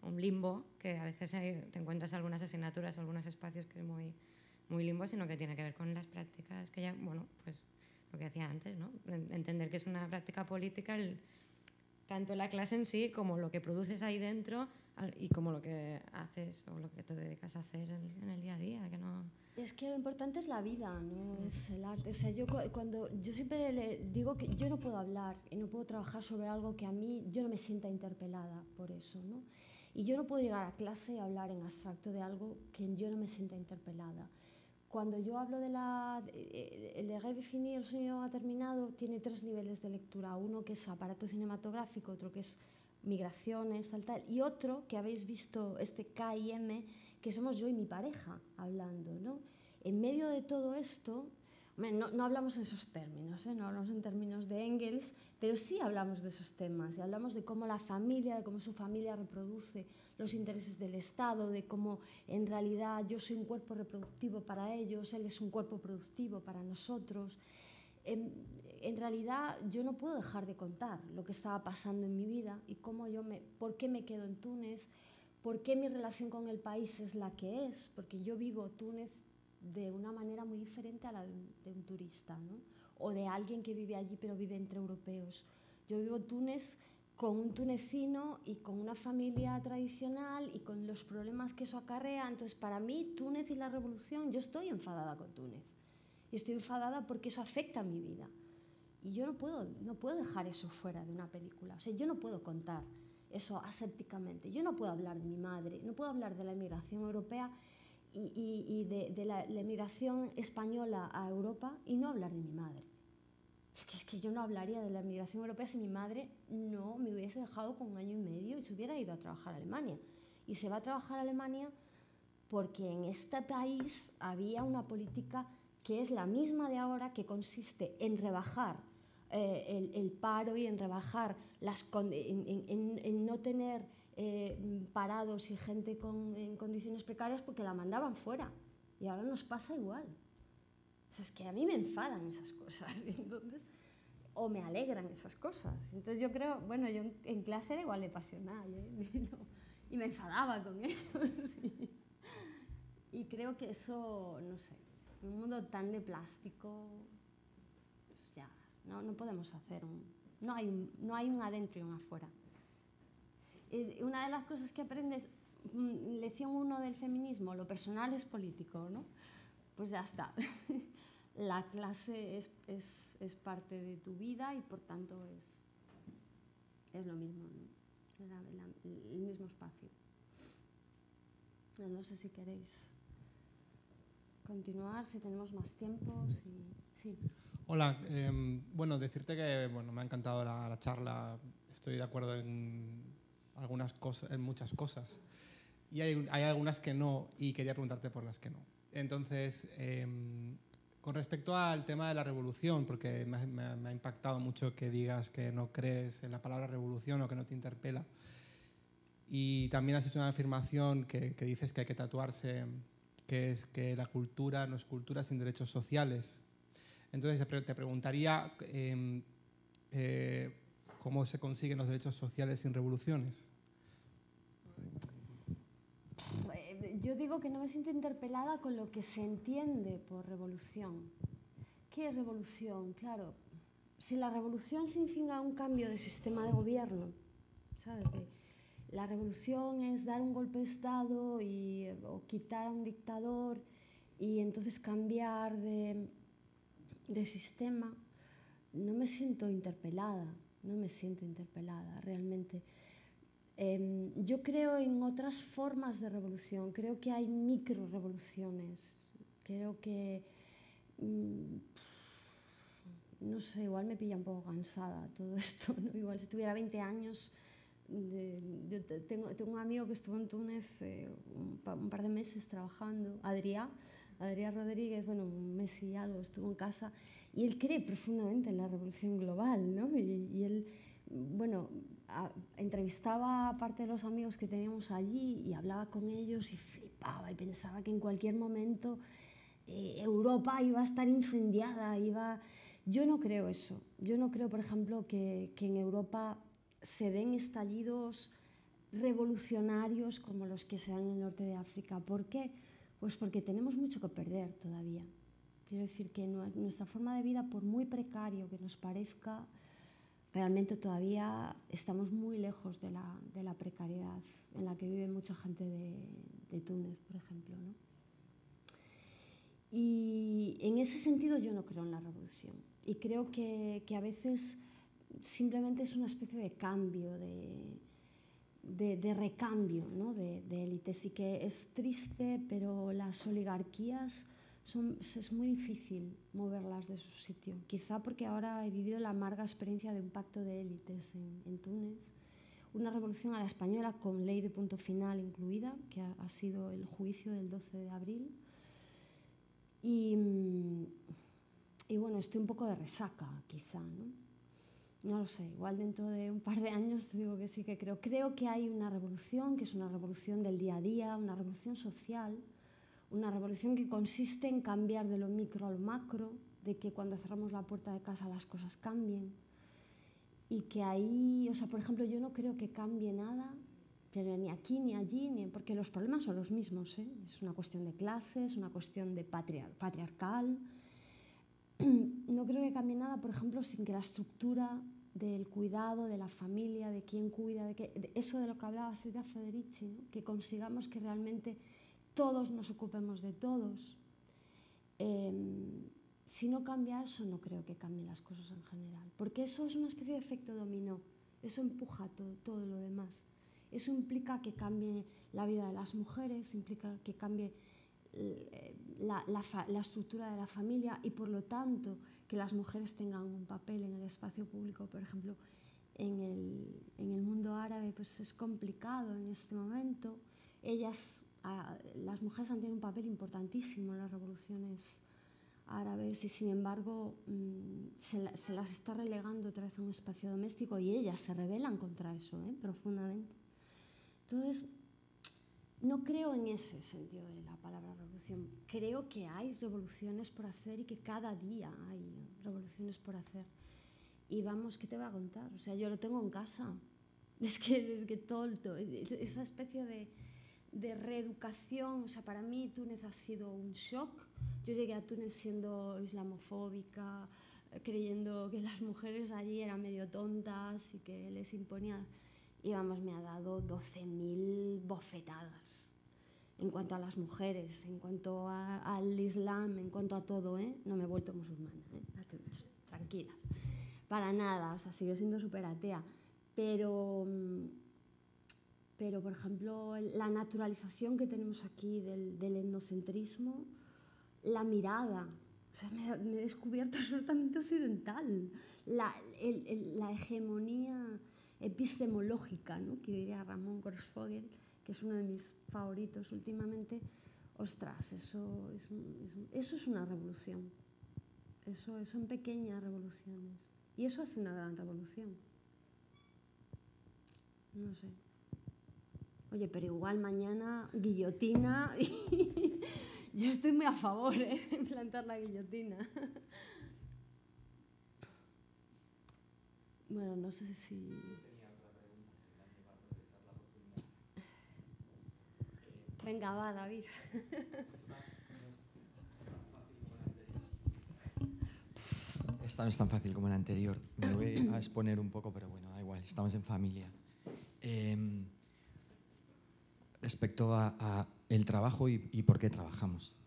[SPEAKER 14] un limbo, que a veces te encuentras algunas asignaturas o algunos espacios que es muy limbo, sino que tiene que ver con las prácticas que ya, bueno, pues lo que decía antes, ¿no? Entender que es una práctica política tanto la clase en sí como lo que produces ahí dentro y como lo que haces o lo que te dedicas a hacer en el día a día, que no...
[SPEAKER 1] Es que lo importante es la vida, no es el arte. O sea, yo siempre le digo que yo no puedo hablar y no puedo trabajar sobre algo que a mí yo no me sienta interpelada por eso, ¿no? Y yo no puedo llegar a clase y hablar en abstracto de algo que yo no me sienta interpelada. cuando yo hablo de el de Redefinir el sueño ha terminado, tiene 3 niveles de lectura. Uno que es aparato cinematográfico, otro que es migraciones, tal, y otro que habéis visto, este K y M, que somos yo y mi pareja hablando, ¿no? En medio de todo esto, no hablamos en esos términos, no hablamos en términos de Engels, pero sí hablamos de esos temas, y hablamos de cómo la familia, de cómo su familia reproduce los intereses del Estado, de cómo en realidad yo soy un cuerpo reproductivo para ellos, él es un cuerpo productivo para nosotros. En realidad yo no puedo dejar de contar lo que estaba pasando en mi vida y por qué me quedo en Túnez, por qué mi relación con el país es la que es, porque yo vivo Túnez de una manera muy diferente a la de un turista, ¿no? O de alguien que vive allí pero vive entre europeos. Yo vivo Túnez con un tunecino y con una familia tradicional y con los problemas que eso acarrea. Entonces, para mí, Túnez y la revolución, yo estoy enfadada con Túnez. Y estoy enfadada porque eso afecta a mi vida. Y yo no puedo dejar eso fuera de una película. O sea, yo no puedo contar eso asépticamente. Yo no puedo hablar de mi madre, no puedo hablar de la inmigración europea y de la inmigración española a Europa y no hablar de mi madre. Es que yo no hablaría de la inmigración europea si mi madre no me hubiese dejado con 1 año y medio y se hubiera ido a trabajar a Alemania. Y se va a trabajar a Alemania porque en este país había una política que es la misma de ahora, que consiste en rebajar el paro y en rebajar en no tener parados y gente en condiciones precarias porque la mandaban fuera. Y ahora nos pasa igual. O sea, es que a mí me enfadan esas cosas, entonces, o me alegran esas cosas. Entonces yo creo, bueno, yo en clase era igual de pasional, y me enfadaba con ellos. Y creo que eso, no sé, en un mundo tan de plástico, pues ya, no podemos hacer no hay un adentro y un afuera. Una de las cosas que aprendes, lección 1 del feminismo, lo personal es político, ¿no? Pues ya está. La clase es parte de tu vida y por tanto es lo mismo, ¿no? El mismo espacio. No sé si queréis continuar, si tenemos más tiempo. Sí.
[SPEAKER 15] Hola, bueno, decirte que me ha encantado la charla, estoy de acuerdo en algunas cosas, en muchas cosas, y hay algunas que no, y quería preguntarte por las que no. Entonces, con respecto al tema de la revolución, porque me ha impactado mucho que digas que no crees en la palabra revolución o que no te interpela, y también has hecho una afirmación que dices que hay que tatuarse, que es que la cultura no es cultura sin derechos sociales. Entonces te preguntaría cómo se consiguen los derechos sociales sin revoluciones.
[SPEAKER 1] Yo digo que no me siento interpelada con lo que se entiende por revolución. ¿Qué es revolución? Claro, si la revolución significa un cambio de sistema de gobierno, ¿sabes? La revolución es dar un golpe de Estado o quitar a un dictador y entonces cambiar de sistema. No me siento interpelada realmente. Yo creo en otras formas de revolución, creo que hay micro revoluciones, creo que, no sé, igual me pilla un poco cansada todo esto, ¿no? Igual si tuviera 20 años, yo tengo un amigo que estuvo en Túnez un par de meses trabajando, Adrià Rodríguez, bueno, un mes y algo estuvo en casa, y él cree profundamente en la revolución global, ¿no? Y él, bueno, entrevistaba a parte de los amigos que teníamos allí y hablaba con ellos y flipaba y pensaba que en cualquier momento Europa iba a estar incendiada, Yo no creo eso. Yo no creo, por ejemplo, que en Europa se den estallidos revolucionarios como los que se dan en el norte de África. ¿Por qué? Pues porque tenemos mucho que perder todavía. Quiero decir que nuestra forma de vida, por muy precario que nos parezca, realmente todavía estamos muy lejos de la precariedad en la que vive mucha gente de Túnez, por ejemplo, ¿no? Y en ese sentido yo no creo en la revolución. Y creo que a veces simplemente es una especie de cambio, de recambio, ¿no? de élites. Y que es triste, pero las oligarquías es muy difícil moverlas de su sitio. Quizá porque ahora he vivido la amarga experiencia de un pacto de élites en Túnez, una revolución a la española con ley de punto final incluida, que ha sido el juicio del 12 de abril. Y bueno, estoy un poco de resaca, quizá, ¿no? No lo sé, igual dentro de un par de años te digo que sí que creo. Creo que hay una revolución, que es una revolución del día a día, una revolución social, una revolución que consiste en cambiar de lo micro a lo macro, de que cuando cerramos la puerta de casa las cosas cambien. Y que ahí, o sea, por ejemplo, yo no creo que cambie nada, pero ni aquí ni allí, porque los problemas son los mismos, ¿eh? Es una cuestión de clases, es una cuestión de patriarcal. No creo que cambie nada, por ejemplo, sin que la estructura del cuidado, de la familia, de quién cuida, de eso de lo que hablaba Silvia Federici, ¿no? Que consigamos que realmente todos nos ocupemos de todos. Si no cambia eso, no creo que cambien las cosas en general, porque eso es una especie de efecto dominó, eso empuja todo lo demás. Eso implica que cambie la vida de las mujeres, implica que cambie la estructura de la familia y, por lo tanto, que las mujeres tengan un papel en el espacio público. Por ejemplo, en el mundo árabe pues es complicado en este momento. Las mujeres han tenido un papel importantísimo en las revoluciones árabes y, sin embargo, se las está relegando otra vez a un espacio doméstico y ellas se rebelan contra eso, profundamente. Entonces, no creo en ese sentido de la palabra revolución. Creo que hay revoluciones por hacer y que cada día hay revoluciones por hacer. Y vamos, ¿qué te voy a contar? O sea, yo lo tengo en casa. Es que todo esa especie de reeducación, o sea, para mí Túnez ha sido un shock. Yo llegué a Túnez siendo islamofóbica, creyendo que las mujeres allí eran medio tontas y que les imponían. Y vamos, me ha dado 12.000 bofetadas en cuanto a las mujeres, en cuanto al Islam, en cuanto a todo, ¿eh? No me he vuelto musulmana, tranquilas, para nada, o sea, sigo siendo súper atea. Pero, por ejemplo, la naturalización que tenemos aquí del etnocentrismo, la mirada, o sea, me he descubierto absolutamente occidental, la hegemonía epistemológica, ¿no? Que diría Ramón Grossfogel, que es uno de mis favoritos últimamente. Ostras, eso es una revolución. Eso son pequeñas revoluciones. Y eso hace una gran revolución. No sé. Oye, pero igual mañana guillotina y yo estoy muy a favor, de plantar la guillotina. Bueno, no sé si... Venga, va, David.
[SPEAKER 13] Esta no es tan fácil como la anterior. Me voy a exponer un poco, pero bueno, da igual, estamos en familia. Respecto a el trabajo y por qué trabajamos.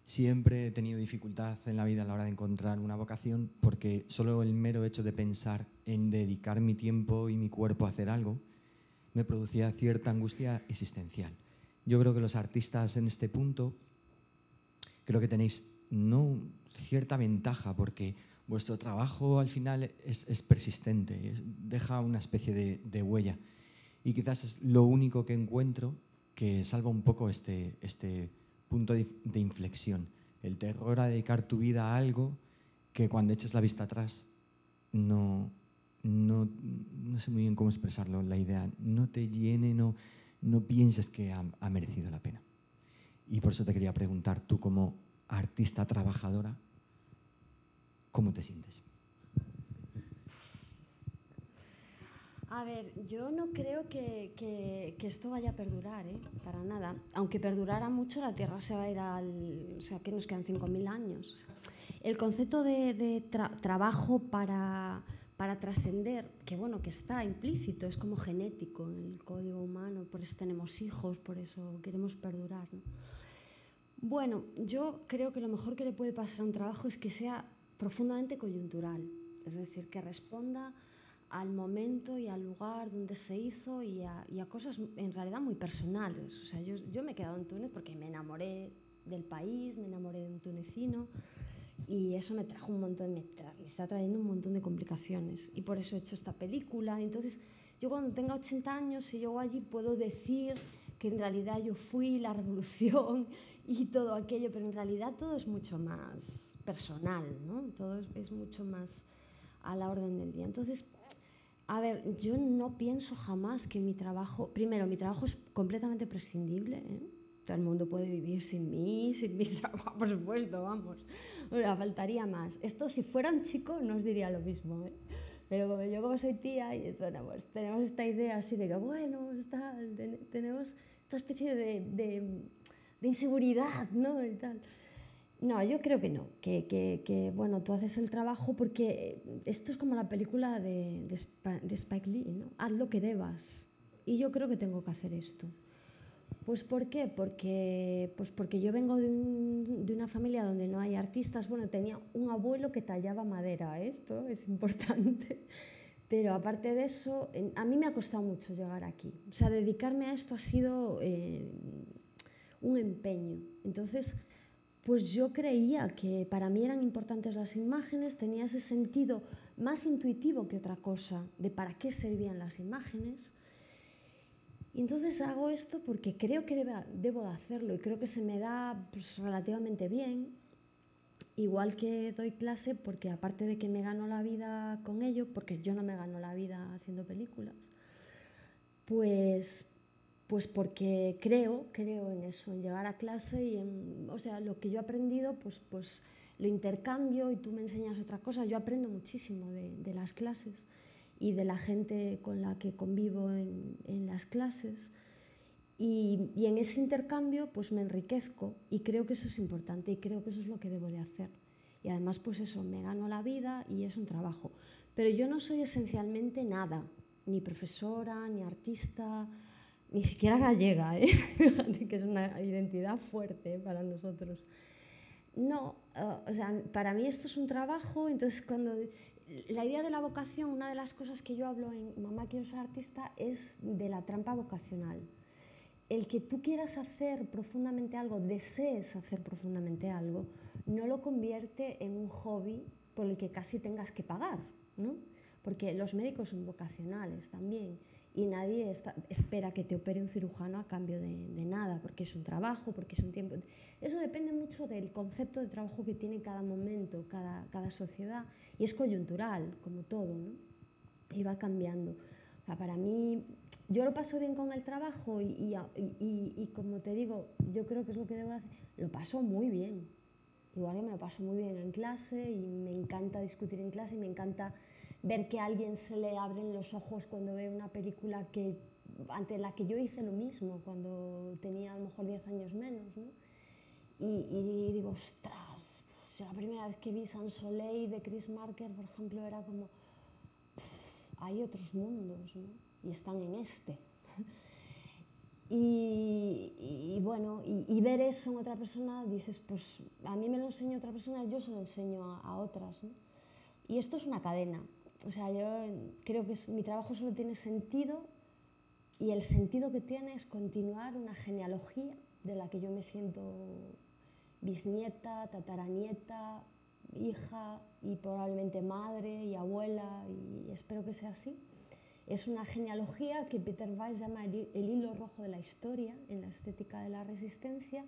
[SPEAKER 13] Siempre he tenido dificultad en la vida a la hora de encontrar una vocación, porque solo el mero hecho de pensar en dedicar mi tiempo y mi cuerpo a hacer algo me producía cierta angustia existencial. Yo creo que los artistas en este punto creo que tenéis cierta ventaja, porque vuestro trabajo al final es persistente, deja una especie de huella. Y quizás es lo único que encuentro que salva un poco este punto de inflexión. El terror a dedicar tu vida a algo que cuando eches la vista atrás no sé muy bien cómo expresarlo, la idea no te llene, no pienses que ha merecido la pena. Y por eso te quería preguntar, tú como artista trabajadora, ¿cómo te sientes?
[SPEAKER 1] A ver, yo no creo que esto vaya a perdurar, para nada. Aunque perdurara mucho, la Tierra se va a ir o sea, que nos quedan 5.000 años. O sea, el concepto de trabajo para trascender, que bueno, que está implícito, es como genético en el código humano, por eso tenemos hijos, por eso queremos perdurar, ¿no? Bueno, yo creo que lo mejor que le puede pasar a un trabajo es que sea profundamente coyuntural, es decir, que responda al momento y al lugar donde se hizo y a cosas en realidad muy personales. O sea, yo me he quedado en Túnez porque me enamoré del país, me enamoré de un tunecino y eso me trajo un montón, me está trayendo un montón de complicaciones y por eso he hecho esta película. Entonces, yo cuando tenga 80 años, si llego allí, puedo decir que en realidad yo fui la revolución y todo aquello, pero en realidad todo es mucho más personal, ¿no? Todo es mucho más a la orden del día. Entonces, a ver, yo no pienso jamás que mi trabajo... Primero, mi trabajo es completamente prescindible, ¿eh? Todo el mundo puede vivir sin mí, sin mi trabajo, por supuesto, vamos. Bueno, faltaría más. Esto, si fuera un chico, no os diría lo mismo, ¿eh? Pero como soy tía, y bueno, pues tenemos esta idea así de que, bueno, tenemos esta especie de inseguridad, ¿no? Y tal. No, yo creo que no, que bueno, tú haces el trabajo porque esto es como la película de Spike Lee, ¿no? Haz lo que debas. Y yo creo que tengo que hacer esto. Pues ¿por qué? Porque yo vengo de una familia donde no hay artistas. Bueno, tenía un abuelo que tallaba madera, esto es importante. Pero aparte de eso, a mí me ha costado mucho llegar aquí. O sea, dedicarme a esto ha sido un empeño. Entonces, pues yo creía que para mí eran importantes las imágenes, tenía ese sentido más intuitivo que otra cosa de para qué servían las imágenes. Y entonces hago esto porque creo que debo de hacerlo y creo que se me da pues, relativamente bien. Igual que doy clase porque aparte de que me gano la vida con ello, porque yo no me gano la vida haciendo películas, pues porque creo en eso, en llegar a clase y o sea, lo que yo he aprendido, pues lo intercambio y tú me enseñas otra cosa. Yo aprendo muchísimo de las clases y de la gente con la que convivo en las clases y en ese intercambio pues me enriquezco y creo que eso es importante y creo que eso es lo que debo de hacer. Y además pues eso, me gano la vida y es un trabajo. Pero yo no soy esencialmente nada, ni profesora, ni artista, ni siquiera gallega, ¿eh? Fíjate que es una identidad fuerte para nosotros. No, o sea, para mí esto es un trabajo, entonces cuando... La idea de la vocación, una de las cosas que yo hablo en Mamá quiero ser artista es de la trampa vocacional. El que tú quieras hacer profundamente algo, desees hacer profundamente algo, no lo convierte en un hobby por el que casi tengas que pagar, ¿no? Porque los médicos son vocacionales también y nadie espera que te opere un cirujano a cambio de nada, porque es un trabajo, porque es un tiempo. Eso depende mucho del concepto de trabajo que tiene cada momento, cada sociedad, y es coyuntural, como todo, ¿no? Y va cambiando. O sea, para mí, yo lo paso bien con el trabajo y como te digo, yo creo que es lo que debo hacer, lo paso muy bien. Igual que me lo paso muy bien en clase y me encanta discutir en clase y me encanta ver que a alguien se le abren los ojos cuando ve una película ante la que yo hice lo mismo cuando tenía a lo mejor 10 años menos, ¿no? Y digo, ostras, pues la primera vez que vi Sans Soleil de Chris Marker, por ejemplo, era como, hay otros mundos, ¿no? Y están en este. Y bueno, y ver eso en otra persona, dices, pues a mí me lo enseña otra persona, yo se lo enseño a otras, ¿no? Y esto es una cadena. O sea, yo creo que mi trabajo solo tiene sentido y el sentido que tiene es continuar una genealogía de la que yo me siento bisnieta, tataranieta, hija y probablemente madre y abuela y espero que sea así. Es una genealogía que Peter Weiss llama el hilo rojo de la historia en la estética de la resistencia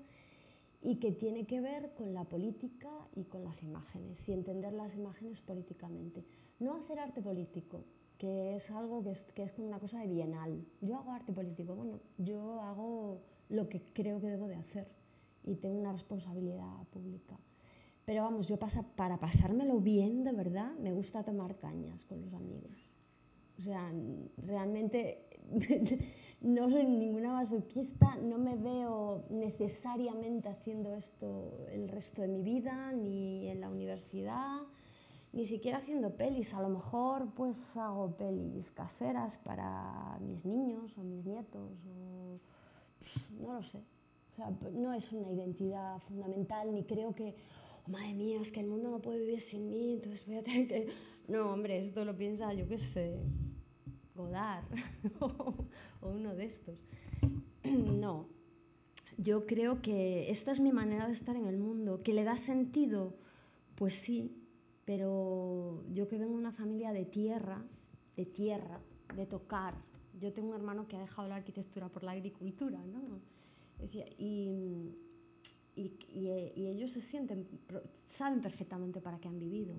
[SPEAKER 1] y que tiene que ver con la política y con las imágenes y entender las imágenes políticamente. No hacer arte político, que es algo que es como una cosa de bienal. Yo hago arte político, bueno, yo hago lo que creo que debo de hacer y tengo una responsabilidad pública. Pero vamos, yo para pasármelo bien, de verdad, me gusta tomar cañas con los amigos. O sea, realmente no soy ninguna masoquista, no me veo necesariamente haciendo esto el resto de mi vida, ni en la universidad, ni siquiera haciendo pelis. A lo mejor pues hago pelis caseras para mis niños o mis nietos, o no lo sé. O sea, no es una identidad fundamental, ni creo que, oh, madre mía, es que el mundo no puede vivir sin mí, entonces voy a tener que... No, hombre, esto lo piensa, yo qué sé, Godard o uno de estos. No, Yo creo que esta es mi manera de estar en el mundo. ¿Que le da sentido? Pues sí, pero yo que vengo de una familia de tierra, de tocar. Yo tengo un hermano que ha dejado la arquitectura por la agricultura, ¿no? Y ellos se sienten, saben perfectamente para qué han vivido.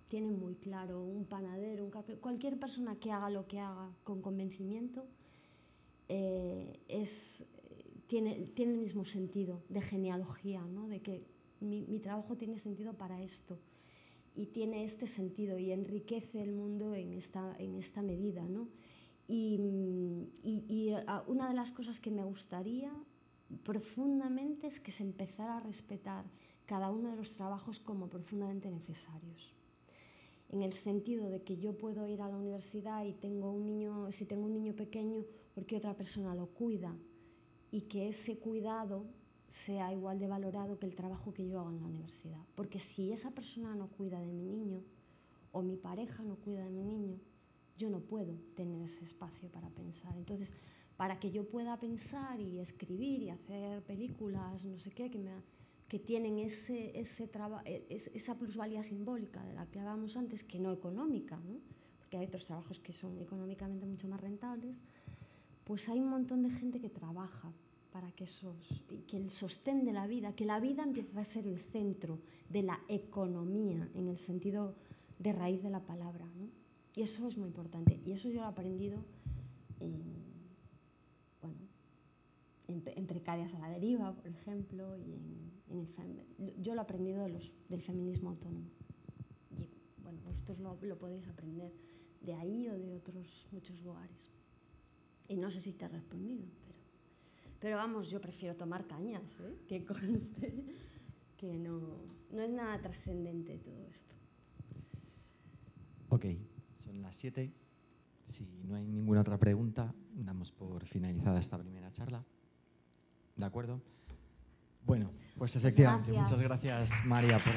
[SPEAKER 1] Tienen muy claro, un panadero, un carpintero, cualquier persona que haga lo que haga con convencimiento tiene el mismo sentido de genealogía, ¿no? De que mi trabajo tiene sentido para esto y tiene este sentido y enriquece el mundo en esta medida, ¿no? Y una de las cosas que me gustaría profundamente es que se empezara a respetar cada uno de los trabajos como profundamente necesarios. En el sentido de que yo puedo ir a la universidad y si tengo un niño pequeño, porque otra persona lo cuida y que ese cuidado sea igual de valorado que el trabajo que yo hago en la universidad. Porque si esa persona no cuida de mi niño o mi pareja no cuida de mi niño, yo no puedo tener ese espacio para pensar. Entonces, para que yo pueda pensar y escribir y hacer películas, no sé qué, que tienen esa plusvalía simbólica de la que hablábamos antes, que no económica, ¿no? Porque hay otros trabajos que son económicamente mucho más rentables, pues hay un montón de gente que trabaja para que el sostén de la vida, que la vida empiece a ser el centro de la economía, en el sentido de raíz de la palabra, ¿no? Y eso es muy importante. Y eso yo lo he aprendido en Precarias a la Deriva, por ejemplo, y yo lo he aprendido del feminismo autónomo. Y bueno, vosotros lo podéis aprender de ahí o de otros muchos lugares. Y no sé si te he respondido, pero vamos, yo prefiero tomar cañas, que conste que no es nada trascendente todo esto.
[SPEAKER 13] Ok, son las 7. Si no hay ninguna otra pregunta, damos por finalizada esta primera charla. ¿De acuerdo? Bueno, pues efectivamente, muchas gracias, María, por